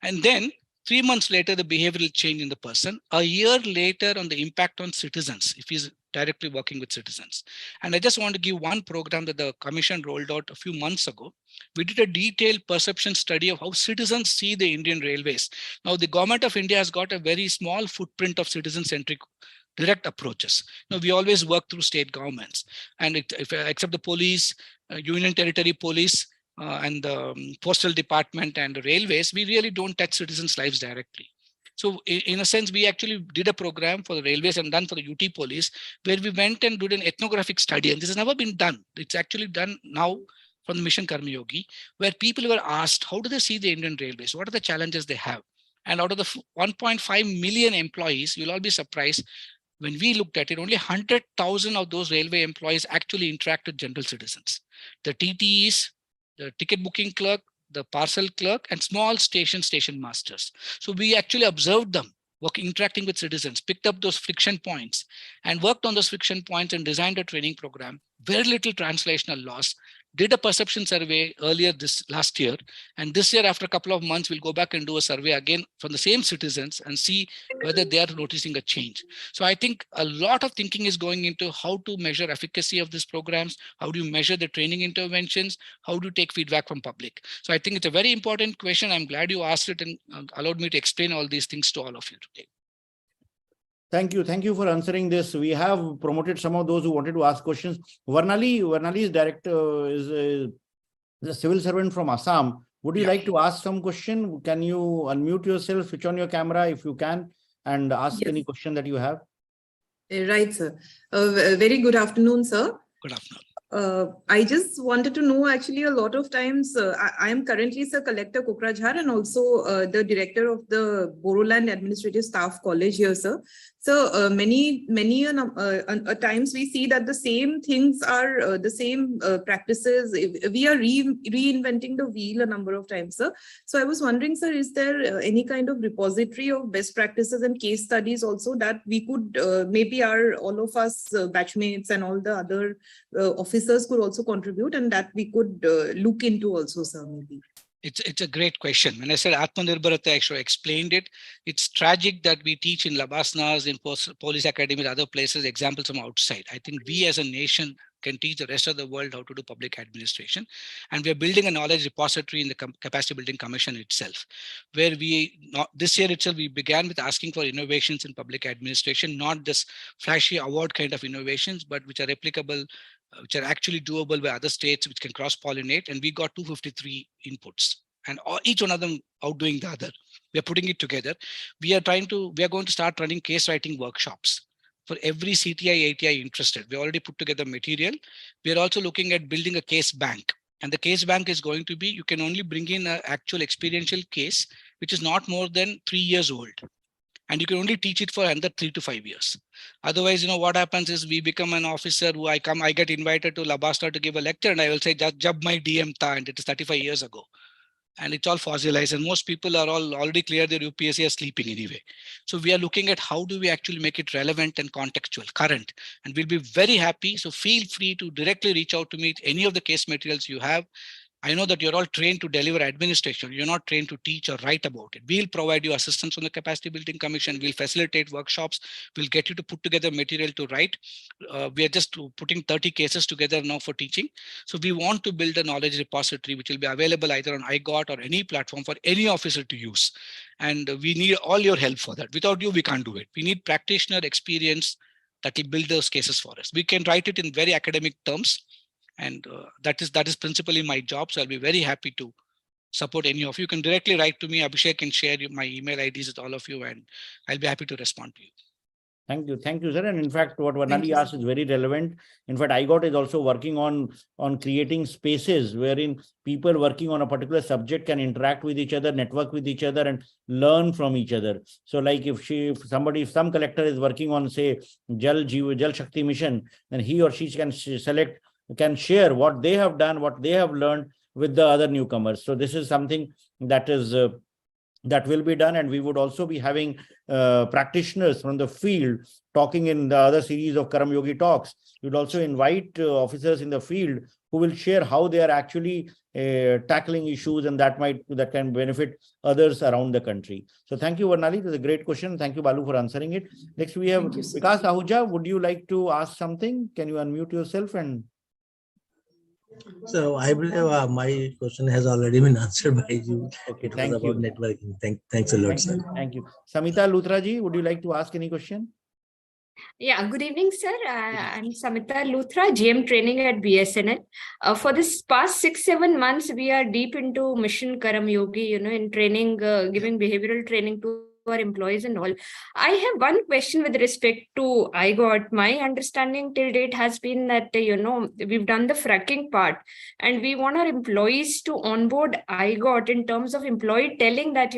S1: And then 3 months later, the behavioral change in the person. A year later, on the impact on citizens, if he's directly working with citizens. And I just want to give one program that the commission rolled out a few months ago. We did a detailed perception study of how citizens see the Indian railways. Now, the government of India has got a very small footprint of citizen-centric direct approaches. Now, we always work through state governments, and except the police, union territory police, and the postal department and the railways, we really don't touch citizens' lives directly. So in a sense, we actually did a program for the railways and done for the UT police, where we went and did an ethnographic study. And this has never been done. It's actually done now from the Mission Karmayogi, where people were asked, how do they see the Indian railways? What are the challenges they have? And out of the 1.5 million employees, you'll all be surprised, when we looked at it, only 100,000 of those railway employees actually interact with general citizens. The TTEs, the ticket booking clerk, the parcel clerk, and small station masters. So we actually observed them interacting with citizens, picked up those friction points and worked on those friction points and designed a training program. Very little translational loss, did a perception survey earlier last year. And this year, after a couple of months, we'll go back and do a survey again from the same citizens and see whether they are noticing a change. So I think a lot of thinking is going into how to measure efficacy of these programs. How do you measure the training interventions? How do you take feedback from public? So I think it's a very important question. I'm glad you asked it and allowed me to explain all these things to all of you today.
S2: Thank you. Thank you for answering this. We have promoted some of those who wanted to ask questions. Varnali's director is a civil servant from Assam. Would you like to ask some question? Can you unmute yourself, switch on your camera if you can, and ask any question that you have?
S4: Right, sir. Very good afternoon, sir.
S1: Good afternoon.
S4: I just wanted to know, actually, a lot of times, I am currently, sir, Collector Kokrajhar and also the director of the Boroland Administrative Staff College here, sir. So many times we see that the same things are the same practices. We are reinventing the wheel a number of times, sir. So I was wondering, sir, is there any kind of repository of best practices and case studies also that we could maybe all of us batchmates and all the other officers could also contribute, and that we could look into also, sir, maybe?
S1: It's a great question. When I said Atmanirbharata, I actually explained it. It's tragic that we teach in Labasnas, in police academies, other places, examples from outside. I think we as a nation can teach the rest of the world how to do public administration. And we're building a knowledge repository in the Capacity Building Commission itself, where this year itself, we began with asking for innovations in public administration, not this flashy award kind of innovations, but which are replicable, which are actually doable by other states, which can cross-pollinate. And we got 253 inputs, and each one of them outdoing the other. We are putting it together. We are going to start running case writing workshops for every CTI, ATI interested. We already put together material. We are also looking at building a case bank. And the case bank is going to be, you can only bring in an actual experiential case, which is not more than 3 years old. And you can only teach it for another 3 to 5 years. Otherwise, what happens is we become an officer who I get invited to Labasta to give a lecture, and I will say, Jab my DM tha, and it is 35 years ago. And it's all fossilized, and most people are already clear their UPSC are sleeping anyway. So we are looking at how do we actually make it relevant and contextual, current, and we'll be very happy. So feel free to directly reach out to me with any of the case materials you have. I know that you're all trained to deliver administration. You're not trained to teach or write about it. We'll provide you assistance from the Capacity Building Commission. We'll facilitate workshops. We'll get you to put together material to write. We are just putting 30 cases together now for teaching. So we want to build a knowledge repository, which will be available either on iGOT or any platform for any officer to use. And we need all your help for that. Without you, we can't do it. We need practitioner experience that will build those cases for us. We can write it in very academic terms. And that is principally my job. So I'll be very happy to support any of you. You can directly write to me. Abhishek can share my email IDs with all of you, and I'll be happy to respond to you.
S2: Thank you. Thank you, sir. And in fact, what Varnali asked is very relevant. In fact, iGOT is also working on creating spaces wherein people working on a particular subject can interact with each other, network with each other, and learn from each other. So like if some collector is working on, say, Jal Shakti mission, then he or she can share what they have done, what they have learned with the other newcomers. So this is something that will be done. And we would also be having practitioners from the field talking in the other series of Karmayogi Talks. We'd also invite officers in the field who will share how they are actually tackling issues, and that can benefit others around the country. So thank you, Varnali. It was a great question. Thank you, Balu, for answering it. Next, we have Vikas Ahuja. Would you like to ask something? Can you unmute yourself? And
S5: so I believe my question has already been answered by you.
S2: Okay,
S5: it was about networking. Thanks a lot, sir.
S2: Thank you. Samita Luthra ji, would you like to ask any question?
S6: Yeah, good evening, sir. I'm Samita Luthra, GM training at BSNL. For this past 6-7 months, we are deep into Mission Karmayogi, in training, giving behavioral training to our employees and all. I have one question with respect to iGOT. My understanding till date has been that, we've done the fracking part and we want our employees to onboard iGOT in terms of employee telling that,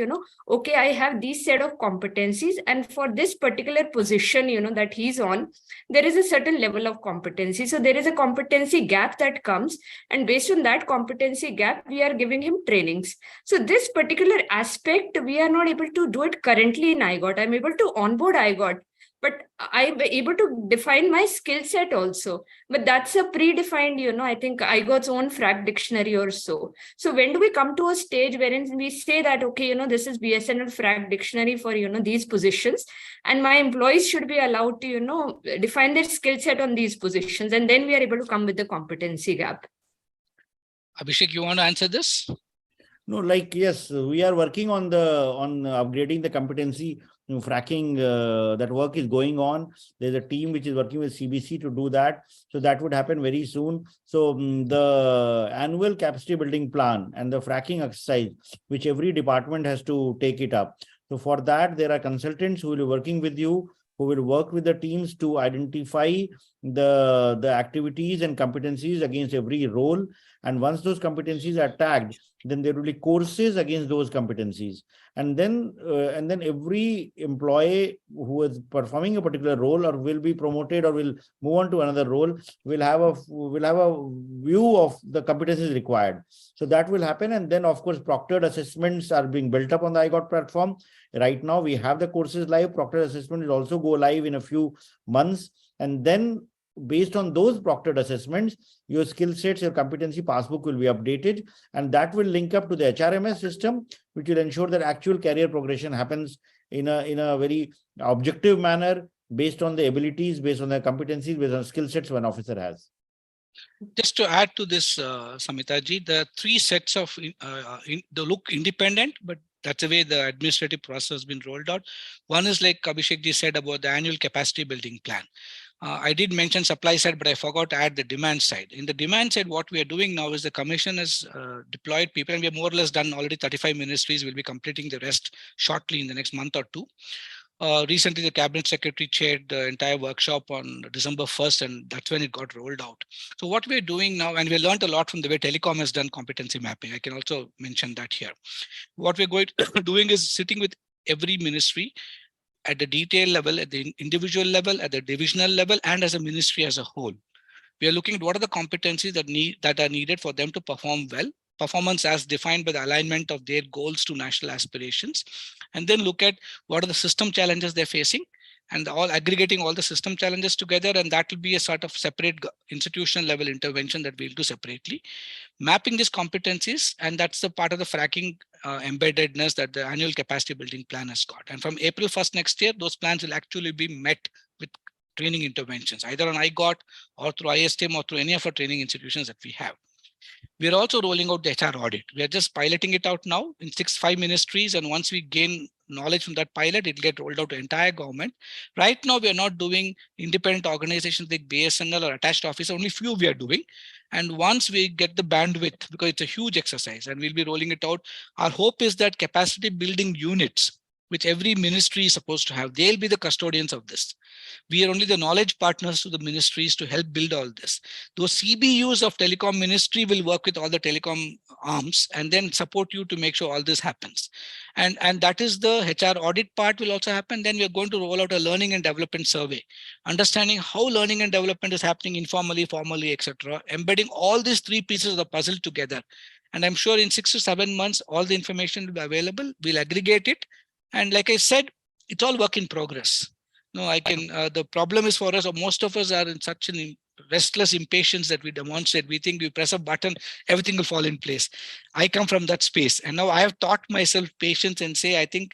S6: okay, I have these set of competencies, and for this particular position, that he's on, there is a certain level of competency. So there is a competency gap that comes, and based on that competency gap, we are giving him trainings. So this particular aspect, we are not able to do it currently in iGOT. I'm able to onboard iGOT, but I'm able to define my skill set also. But that's a predefined, I think IGOT's own frag dictionary or so. So when do we come to a stage wherein we say that, okay, this is BSNL frag dictionary for, these positions, and my employees should be allowed to, define their skill set on these positions, and then we are able to come with the competency gap.
S1: Abhishek, you want to answer this?
S2: No, yes, we are working on upgrading the competency fracking. That work is going on. There's a team which is working with CBC to do that. So that would happen very soon. So the annual capacity building plan and the fracking exercise, which every department has to take it up. So for that, there are consultants who will be working with you, who will work with the teams to identify the activities and competencies against every role. And once those competencies are tagged, then there will be courses against those competencies. And then every employee who is performing a particular role or will be promoted or will move on to another role will have a view of the competencies required. So that will happen. And then, of course, proctored assessments are being built up on the IGOT platform. Right now, we have the courses live. Proctored assessment will also go live in a few months. And then, based on those proctored assessments, your skill sets, your competency passbook will be updated, and that will link up to the HRMS system, which will ensure that actual career progression happens in a very objective manner, based on the abilities, based on the competencies, based on skill sets one officer has.
S1: Just to add to this, Samita ji, the three sets of they look independent, but that's the way the administrative process has been rolled out. One is like Abhishek ji said about the annual capacity building plan. I did mention supply side, but I forgot to add the demand side. In the demand side, what we are doing now is the commission has deployed people, and we have more or less done already 35 ministries. We'll be completing the rest shortly in the next month or two. Recently, the cabinet secretary chaired the entire workshop on December 1st, and that's when it got rolled out. So what we're doing now, and we learned a lot from the way telecom has done competency mapping. I can also mention that here. What we're doing is sitting with every ministry at the detail level, at the individual level, at the divisional level, and as a ministry as a whole. We are looking at what are the competencies that are needed for them to perform well, performance as defined by the alignment of their goals to national aspirations, and then look at what are the system challenges they're facing, and aggregating all the system challenges together, and that will be a sort of separate institutional level intervention that we'll do separately. Mapping these competencies, and that's the part of the fracking embeddedness that the annual capacity building plan has got. And from April 1st next year, those plans will actually be met with training interventions, either on IGOT or through ISTM or through any of our training institutions that we have. We're also rolling out the HR audit. We are just piloting it out now in 5 ministries. And once we gain knowledge from that pilot, it'll get rolled out to entire government. Right now, we are not doing independent organizations like BSNL or attached office, only few we are doing. And once we get the bandwidth, because it's a huge exercise and we'll be rolling it out, our hope is that capacity building units, which every ministry is supposed to have, they'll be the custodians of this. We are only the knowledge partners to the ministries to help build all this. Those CBUs of telecom ministry will work with all the telecom arms and then support you to make sure all this happens. And that is the HR audit part will also happen. Then we are going to roll out a learning and development survey, understanding how learning and development is happening informally, formally, etc., embedding all these 3 pieces of the puzzle together. And I'm sure in 6 to 7 months, all the information will be available. We'll aggregate it. And like I said, it's all work in progress. No, the problem is for us, or most of us are in such an restless impatience that we demonstrate. We think we press a button, everything will fall in place. I come from that space. And now I have taught myself patience and say, I think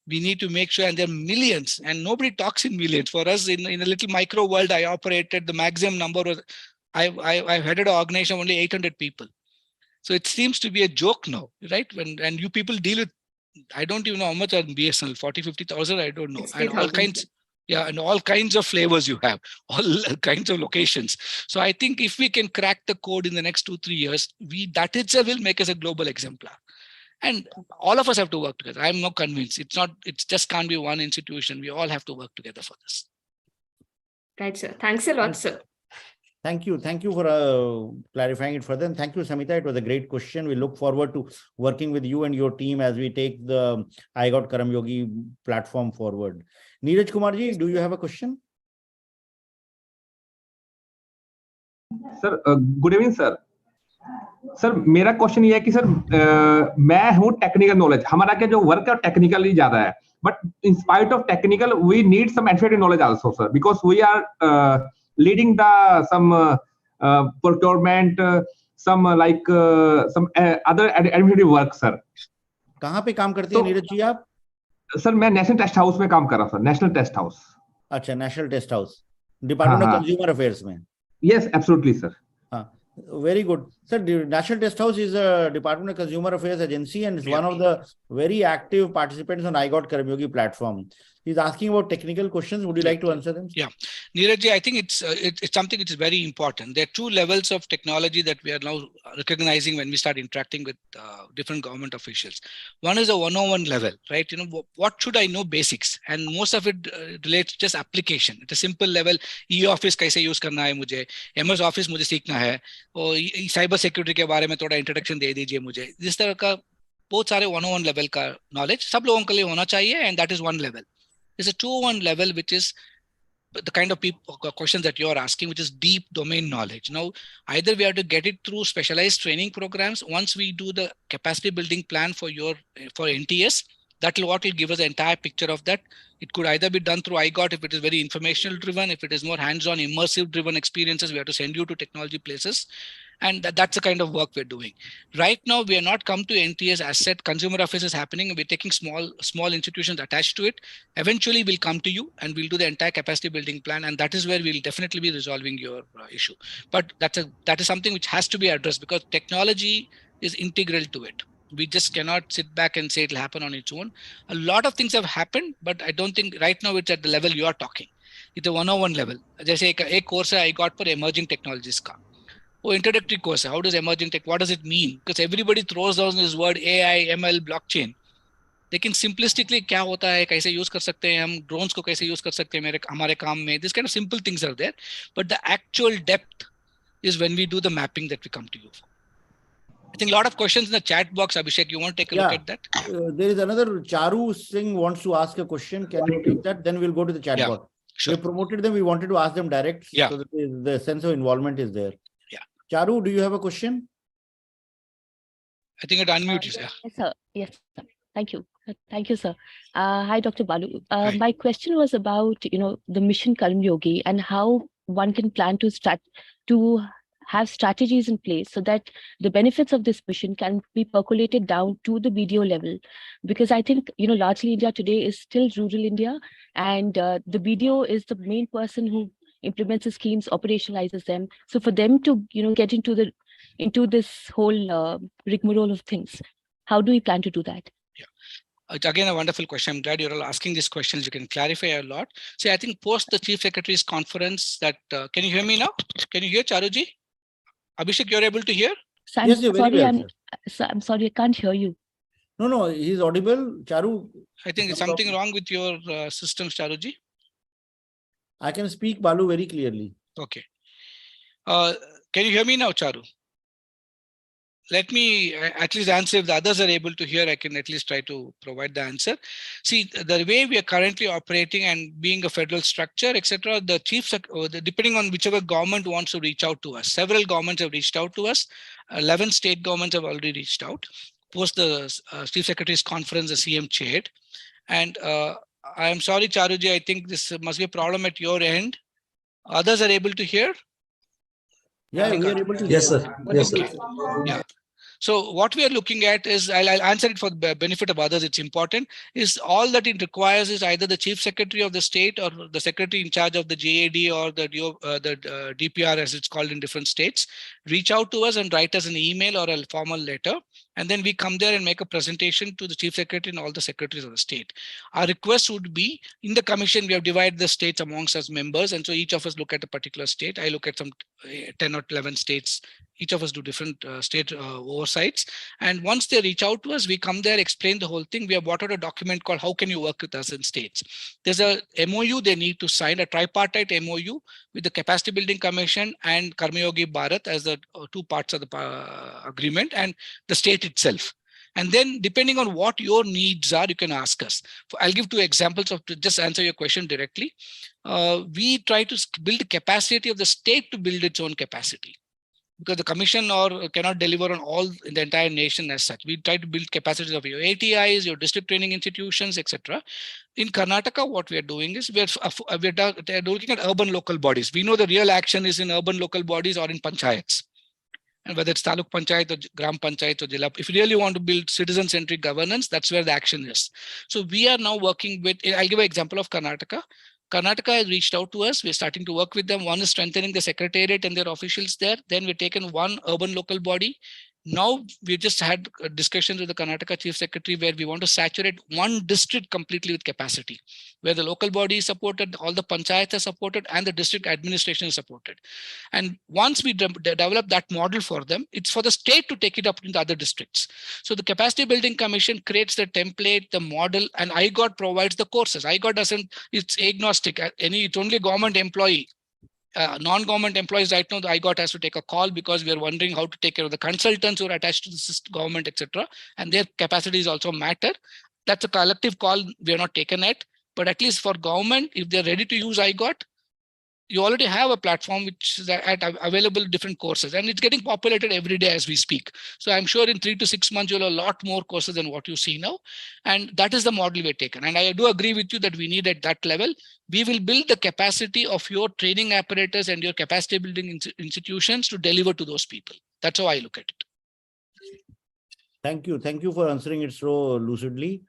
S1: we need to make sure, and there are millions, and nobody talks in millions. For us, in a little micro world, I operated, the maximum number was, I've headed an organization of only 800 people. So it seems to be a joke now, right? And you people deal with, I don't even know how much are in BSNL, 40, 50,000, I don't know. And all kinds. Yeah, and all kinds of flavors you have, all kinds of locations. So I think if we can crack the code in the next 2-3 years, that itself will make us a global exemplar. And all of us have to work together. I'm not convinced. It just can't be one institution. We all have to work together for this.
S6: Right, sir. Thanks a lot, sir.
S2: Thank you. Thank you for clarifying it further. And thank you, Samita. It was a great question. We look forward to working with you and your team as we take the IGOT Karmayogi platform forward. Neeraj Kumarji, do you have a question?
S7: Sir, good evening, sir. Sir मेरा question ये है कि sir मैं हूँ technical knowledge, हमारा क्या जो work है टेक्निकली ज्यादा है, But in spite of technical, we need some administrative knowledge also, sir, because we are leading the some procurement, some some other administrative work, sir.
S2: कहाँ पे काम करते हैं नीरज जी आप?
S7: सर मैं नेशनल टेस्ट हाउस में काम कर रहा हूँ, सर, नेशनल टेस्ट हाउस.
S2: अच्छा, national test house, department of consumer affairs में.
S7: Yes, absolutely, sir.
S2: Very good, sir. The National Test House is a Department of Consumer Affairs agency, and it's one of the very active participants on I Got Karmayogi platform. He's asking about technical questions. Would you like to answer them?
S1: Yeah, Neeraj ji, I think it's something which is very important. There are two levels of technology that we are now recognizing when we start interacting with different government officials. One is a 101 level, right? You know, what should I know basics, and most of it relates just application. At a simple level, e-office कैसे use करना है मुझे, MS Office मुझे सीखना है, और cyber security के बारे में थोड़ा इंट्रोडक्शन दे दीजिए मुझे. इस तरह का बहुत सारे 101 लेवल का नॉलेज सब लोगों के लिए होना चाहिए, and that is one level. There's a 201 level, which is the kind of questions that you're asking, which is deep domain knowledge. Now, either we have to get it through specialized training programs. Once we do the capacity building plan for NTS, that will give us the entire picture of that. It could either be done through IGOT if it is very informational driven. If it is more hands-on, immersive driven experiences, we have to send you to technology places. And that's the kind of work we're doing. Right now, we are not come to NTS as said. Consumer affairs is happening. We're taking small institutions attached to it. Eventually, we'll come to you and we'll do the entire capacity building plan. And that is where we'll definitely be resolving your issue. But that is something which has to be addressed, because technology is integral to it. We just cannot sit back and say it'll happen on its own. A lot of things have happened, but I don't think right now it's at the level you are talking. It's a 101 level. जैसे एक course I got for emerging technologies का. Oh, introductory course. How does emerging tech? What does it mean? Because everybody throws down this word AI, ML, blockchain. लेकिन simplistically क्या होता है, कैसे use कर सकते हैं हम, drones को कैसे use कर सकते हैं हमारे काम में. This kind of simple things are there, but the actual depth is when we do the mapping that we come to you for. I think a lot of questions in the chat box. Abhishek, you want to take a look at that?
S2: There is another Charu Singh wants to ask a question. Can you take that? Then we'll go to the chat box. Sure. We promoted them. We wanted to ask them direct. So that the sense of involvement is there. Yeah. Charu, do you have a question?
S1: I think it unmutes.
S8: Yes, sir. Yes, sir. Thank you. Thank you, sir. Hi, Dr. Balu. My question was about, the Mission Karmayogi and how one can plan to have strategies in place so that the benefits of this mission can be percolated down to the BDO level. Because I think, largely India today is still rural India, and the BDO is the main person who implements the schemes, operationalizes them. So for them to, get into this whole rigmarole of things, how do we plan to do that?
S1: It's again a wonderful question. I'm glad you're all asking these questions. You can clarify a lot. See, I think post the Chief Secretary's conference that, can you hear me now? Can you hear Charuji? Abhishek, you're able to hear?
S2: Yes, you're very well,
S8: I'm sorry, I can't hear you.
S2: No, he's audible. Charu.
S1: I think there's something wrong with your systems, Charuji.
S2: I can speak Balu very clearly.
S1: Okay. Can you hear me now, Charu? Let me at least answer. If the others are able to hear, I can at least try to provide the answer. See, the way we are currently operating and being a federal structure, etc., the depending on whichever government wants to reach out to us, several governments have reached out to us. 11 state governments have already reached out. Post the Chief Secretary's conference, the CM chaired. And I am sorry, Charuji, I think this must be a problem at your end. Others are able to hear?
S2: Yeah, we are able to hear.
S5: Yes, sir. Yes, sir.
S1: Yeah. So what we are looking at is, I'll answer it for the benefit of others. It's important. Is all that it requires is either the Chief Secretary of the state or the Secretary in charge of the JAD or the DPR, as it's called in different states, reach out to us and write us an email or a formal letter. And then we come there and make a presentation to the Chief Secretary and all the secretaries of the state. Our request would be, in the commission, we have divided the states amongst us members. And so each of us look at a particular state. I look at some 10 or 11 states. Each of us do different state oversights. And once they reach out to us, we come there, explain the whole thing. We have brought out a document called How Can You Work With Us in States? There's a MOU they need to sign, a tripartite MOU with the Capacity Building Commission and Karmayogi Bharat as the two parts of the agreement, and the state itself. And then depending on what your needs are, you can ask us. I'll give two examples to just answer your question directly. We try to build the capacity of the state to build its own capacity. because the commission or cannot deliver on all in the entire nation as such. We try to build capacities of your ATIs, your district training institutions, etc. In Karnataka, what we are doing is they're looking at urban local bodies. We know the real action is in urban local bodies or in panchayats. And whether it's Taluk Panchayat or Gram Panchayat or Jilla, if you really want to build citizen-centric governance, that's where the action is. So we are now working with, I'll give an example of Karnataka. Karnataka has reached out to us. We're starting to work with them. One is strengthening the secretariat and their officials there. Then we've taken one urban local body. Now we just had discussions with the Karnataka Chief Secretary where we want to saturate one district completely with capacity, where the local body is supported, all the panchayats are supported, and the district administration is supported. And once we develop that model for them, it's for the state to take it up in the other districts. So the Capacity Building Commission creates the template, the model, and IGOT provides the courses. IGOT doesn't, it's agnostic. It's only a government employee. Non-government employees right now, the IGOT has to take a call because we are wondering how to take care of the consultants who are attached to the government, etc. And their capacities also matter. That's a collective call we are not taken at. But at least for government, if they're ready to use IGOT, you already have a platform which is at available different courses, and it's getting populated every day as we speak. So I'm sure in 3 to 6 months, you'll have a lot more courses than what you see now. And that is the model we've taken. And I do agree with you that we need at that level. We will build the capacity of your training apparatus and your capacity building institutions to deliver to those people. That's how I look at it.
S2: Thank you. Thank you for answering it so lucidly.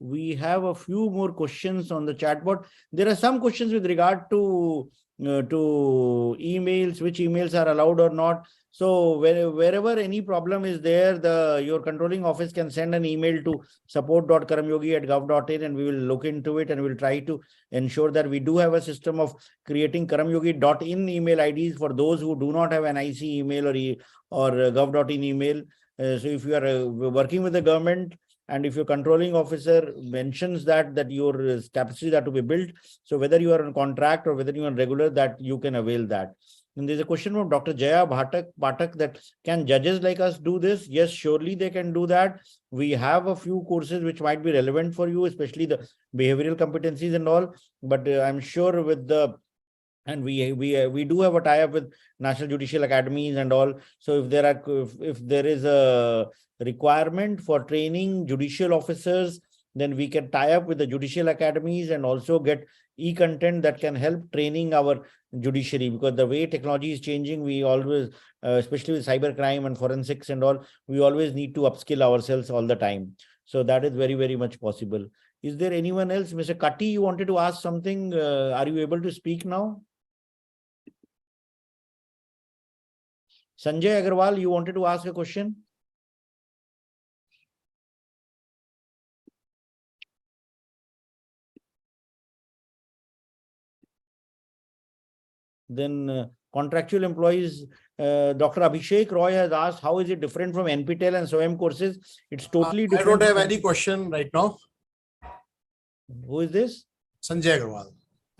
S2: We have a few more questions on the chat board. There are some questions with regard to emails, which emails are allowed or not. So wherever any problem is there, your controlling office can send an email to support.karamyogi@gov.in, and we will look into it and we'll try to ensure that we do have a system of creating karamyogi.in email IDs for those who do not have an IC email or gov.in email. So if you are working with the government, and if your controlling officer mentions that your capacities are to be built, so whether you are on contract or whether you are on regular, that you can avail that. And there's a question from Dr. Jaya Bhatak that can judges like us do this? Yes, surely they can do that. We have a few courses which might be relevant for you, especially the behavioral competencies and all. But I'm sure with the and we do have a tie-up with National Judicial Academies and all. So if there is a requirement for training judicial officers, then we can tie up with the judicial academies and also get e-content that can help training our judiciary, because the way technology is changing, we always, especially with cybercrime and forensics and all, we always need to upskill ourselves all the time. So that is very, very much possible. Is there anyone else? Mr. Kati, you wanted to ask something. Are you able to speak now? Sanjay Agarwal, you wanted to ask a question? Then contractual employees, Dr. Abhishek Roy has asked, how is it different from NPTEL and SWAYAM courses? It's totally different.
S9: I don't have any question right now.
S2: Who is this?
S9: Sanjay Agarwal.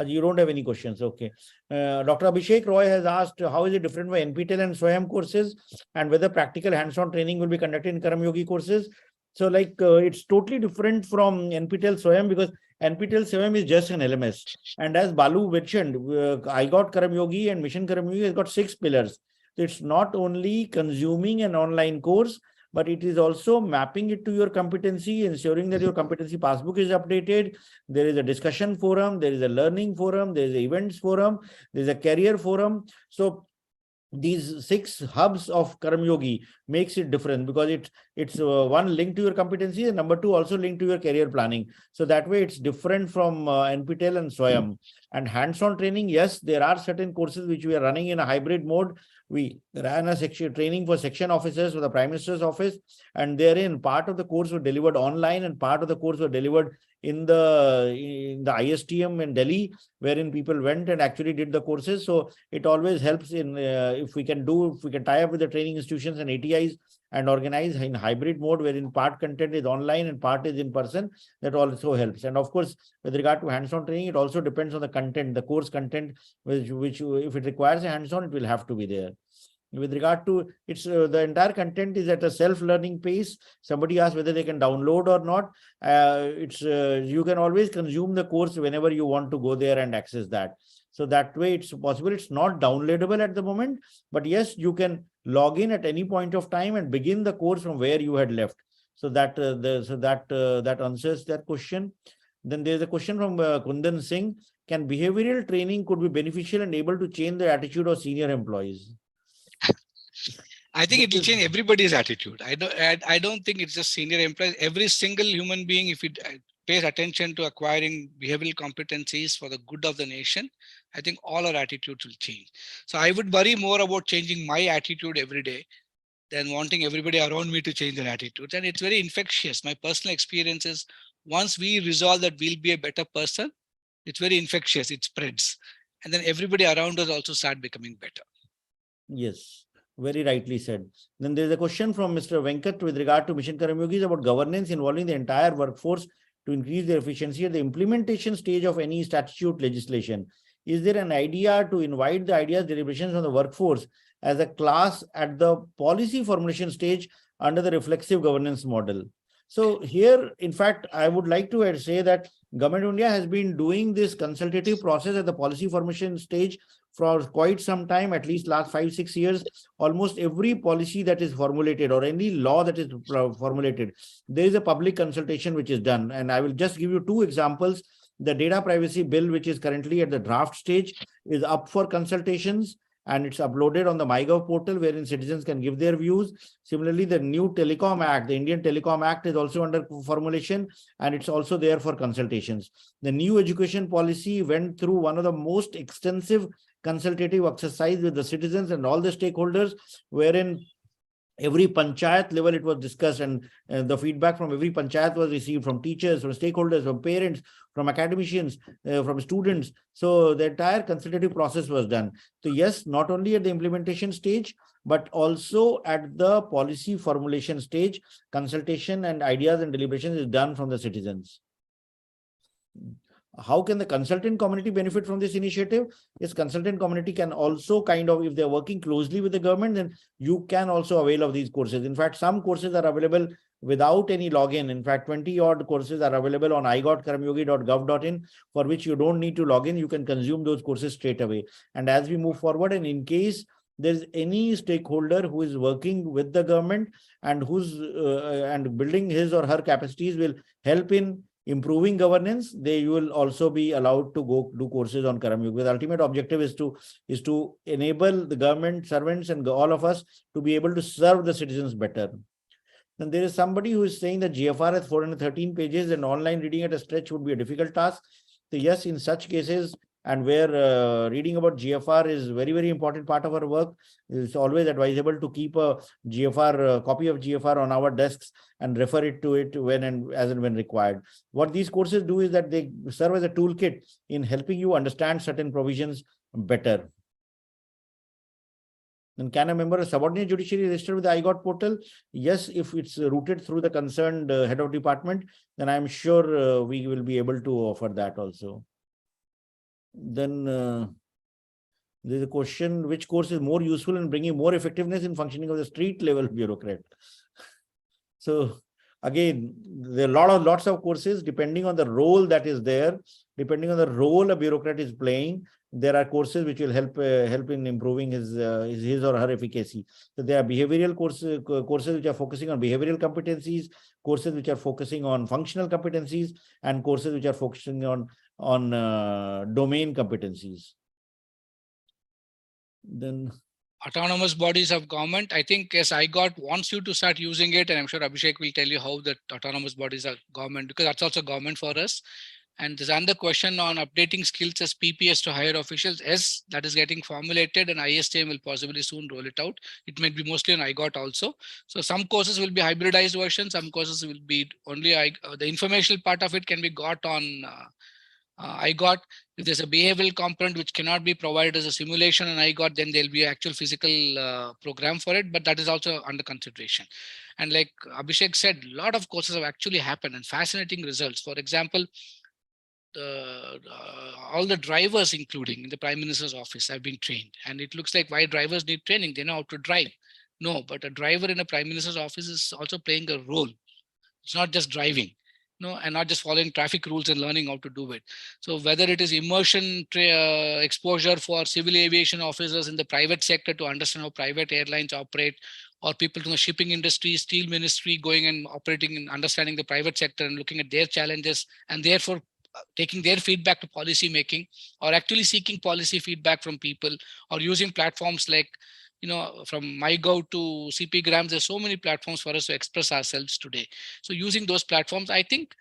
S2: You don't have any questions. Okay. Dr. Abhishek Roy has asked, how is it different from NPTEL and SWAYAM courses, and whether practical hands-on training will be conducted in Karmayogi courses? So like it's totally different from NPTEL SWAYAM, because NPTEL SWAYAM is just an LMS. And as Balu mentioned, IGOT Karmayogi and Mission Karmayogi has got 6 pillars. So it's not only consuming an online course, but it is also mapping it to your competency, ensuring that your competency passbook is updated. There is a discussion forum, there is a learning forum, there is an events forum, there is a career forum. So these 6 hubs of Karmayogi makes it different, because it's one linked to your competency, and number 2 also linked to your career planning. So that way it's different from NPTEL and SWAYAM. And hands-on training, yes, there are certain courses which we are running in a hybrid mode. We ran a section training for section officers for the Prime Minister's office, and therein part of the course was delivered online and part of the course was delivered in the ISTM in Delhi, wherein people went and actually did the courses. So it always helps in if we can tie up with the training institutions and ATIs and organize in hybrid mode, wherein part content is online and part is in person. That also helps. And of course, with regard to hands-on training, it also depends on the content, the course content, which if it requires a hands-on, it will have to be there. With regard to it's the entire content is at a self-learning pace. Somebody asked whether they can download or not. You can always consume the course whenever you want to go there and access that. So that way it's possible. It's not downloadable at the moment, but yes, you can log in at any point of time and begin the course from where you had left. So that answers that question. Then there's a question from Kundan Singh. Can behavioral training could be beneficial and able to change the attitude of senior employees?
S1: I think it will change everybody's attitude. I don't think it's just senior employees. Every single human being, if it pays attention to acquiring behavioral competencies for the good of the nation, I think all our attitudes will change. So I would worry more about changing my attitude every day than wanting everybody around me to change their attitudes. And it's very infectious. My personal experience is once we resolve that we'll be a better person, it's very infectious. It spreads. And then everybody around us also start becoming better.
S2: Yes. Very rightly said. Then there's a question from Mr. Venkat with regard to Mission Karmayogi about governance involving the entire workforce to increase their efficiency at the implementation stage of any statute legislation. Is there an idea to invite the ideas, deliberations on the workforce as a class at the policy formulation stage under the reflexive governance model? So here, in fact, I would like to say that Government of India has been doing this consultative process at the policy formation stage for quite some time, at least last 5-6 years. Almost every policy that is formulated or any law that is formulated, there is a public consultation which is done. And I will just give you 2 examples. The data privacy bill, which is currently at the draft stage, is up for consultations, and it's uploaded on the MyGov portal wherein citizens can give their views. Similarly, the new Telecom Act, the Indian Telecom Act, is also under formulation, and it's also there for consultations. The new education policy went through one of the most extensive consultative exercise with the citizens and all the stakeholders, wherein every panchayat level it was discussed, and the feedback from every panchayat was received, from teachers, from stakeholders, from parents, from academicians, from students. So the entire consultative process was done. So yes, not only at the implementation stage, but also at the policy formulation stage, consultation and ideas and deliberations is done from the citizens. How can the consultant community benefit from this initiative? Yes, consultant community can also kind of, if they're working closely with the government, then you can also avail of these courses. In fact, some courses are available without any login. In fact, 20 odd courses are available on igotkarmayogi.gov.in, for which you don't need to log in. You can consume those courses straight away. And as we move forward, and in case there's any stakeholder who is working with the government and who's and building his or her capacities will help in improving governance, you will also be allowed to go do courses on Karmayogi. The ultimate objective is to enable the government servants and all of us to be able to serve the citizens better. Then there is somebody who is saying that GFR has 413 pages and online reading at a stretch would be a difficult task. So yes, in such cases, and where reading about GFR is very, very important part of our work, it's always advisable to keep a GFR copy of GFR on our desks and refer it to it when and as and when required. What these courses do is that they serve as a toolkit in helping you understand certain provisions better. Then can a member of subordinate judiciary register with the IGOT portal? Yes, if it's routed through the concerned head of department, then I'm sure we will be able to offer that also. Then there's a question, which course is more useful in bringing more effectiveness in functioning of the street level bureaucrat? So again, there are lots of courses depending on the role that is there, depending on the role a bureaucrat is playing. There are courses which will help in improving his or her efficacy. So there are behavioral courses which are focusing on behavioral competencies, courses which are focusing on functional competencies, and courses which are focusing on domain competencies. Then
S1: autonomous bodies of government, I think as IGOT wants you to start using it, and I'm sure Abhishek will tell you how the autonomous bodies of government, because that's also government for us. And there's another question on updating skills as PPS to higher officials. Yes, that is getting formulated, and ISTM will possibly soon roll it out. It might be mostly on IGOT also. So some courses will be hybridized versions. Some courses will be only the informational part of it can be got on IGOT. If there's a behavioral component which cannot be provided as a simulation on IGOT, then there'll be an actual physical program for it, but that is also under consideration. And like Abhishek said, a lot of courses have actually happened and fascinating results. For example, all the drivers, including in the Prime Minister's office, have been trained. And it looks like why drivers need training. They know how to drive. No, but a driver in a Prime Minister's office is also playing a role. It's not just driving. and not just following traffic rules and learning how to do it. So whether it is immersion exposure for civil aviation officers in the private sector to understand how private airlines operate, or people from the shipping industry, steel ministry, going and operating and understanding the private sector and looking at their challenges, and therefore taking their feedback to policy making, or actually seeking policy feedback from people, or using platforms like, from MyGov to CP Grams. There's so many platforms for us to express ourselves today. So using those platforms, I think,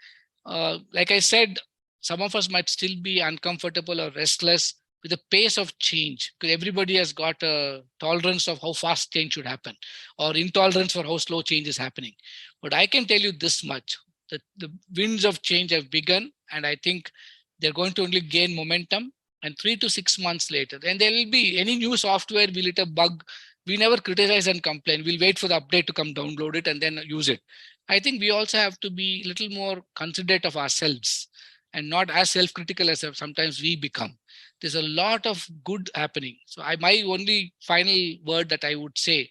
S1: like I said, some of us might still be uncomfortable or restless with the pace of change, because everybody has got a tolerance of how fast change should happen, or intolerance for how slow change is happening. But I can tell you this much, that the winds of change have begun, and I think they're going to only gain momentum. And 3 to 6 months later, then there will be any new software, will it a bug? We never criticize and complain. We'll wait for the update to come, download it, and then use it. I think we also have to be a little more considerate of ourselves and not as self-critical as sometimes we become. There's a lot of good happening. So my only final word that I would say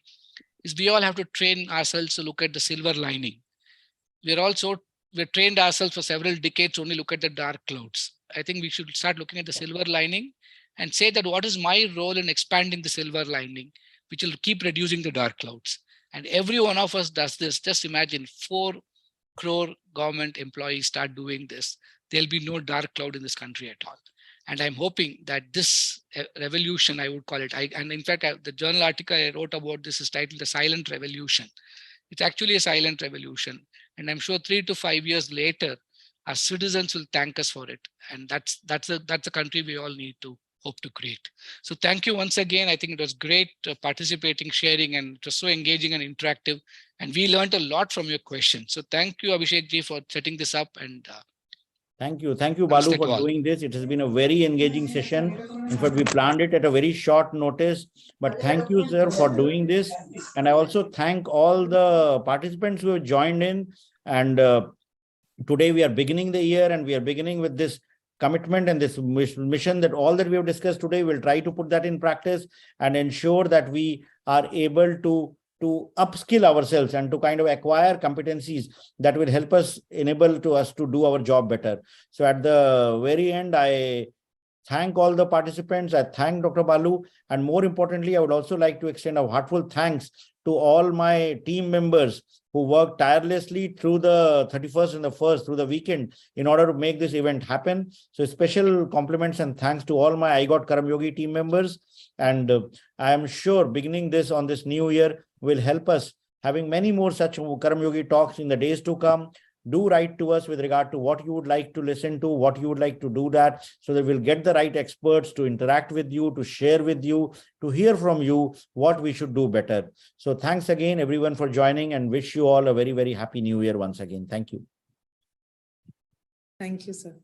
S1: is we all have to train ourselves to look at the silver lining. We've trained ourselves for several decades to only look at the dark clouds. I think we should start looking at the silver lining and say that what is my role in expanding the silver lining, which will keep reducing the dark clouds. And every one of us does this. Just imagine 4 crore government employees start doing this. There'll be no dark cloud in this country at all. And I'm hoping that this revolution, I would call it, and in fact, the journal article I wrote about this is titled The Silent Revolution. It's actually a silent revolution. And I'm sure 3 to 5 years later, our citizens will thank us for it. And that's the country we all need to hope to create. So thank you once again. I think it was great participating, sharing, and it was so engaging and interactive. And we learned a lot from your questions. So thank you, Abhishek ji, for setting this up. And
S2: thank you, Balu, for doing this. It has been a very engaging session. In fact, we planned it at a very short notice. But thank you, sir, for doing this. And I also thank all the participants who have joined in. And today we are beginning the year, and we are beginning with this commitment and this mission that all that we have discussed today, we'll try to put that in practice and ensure that we are able to upskill ourselves and to kind of acquire competencies that will help us, enable to us to do our job better. So at the very end, I thank all the participants. I thank Dr. Balu. And more importantly, I would also like to extend a heartfelt thanks to all my team members who worked tirelessly through the 31st and the 1st, through the weekend, in order to make this event happen. So special compliments and thanks to all my I Got Karmayogi team members. And I am sure beginning this on this new year will help us having many more such Karmayogi talks in the days to come. Do write to us with regard to what you would like to listen to, what you would like to do that, so that we'll get the right experts to interact with you, to share with you, to hear from you what we should do better. So thanks again, everyone, for joining, and wish you all a very, very happy new year once again. Thank you.
S4: Thank you, sir.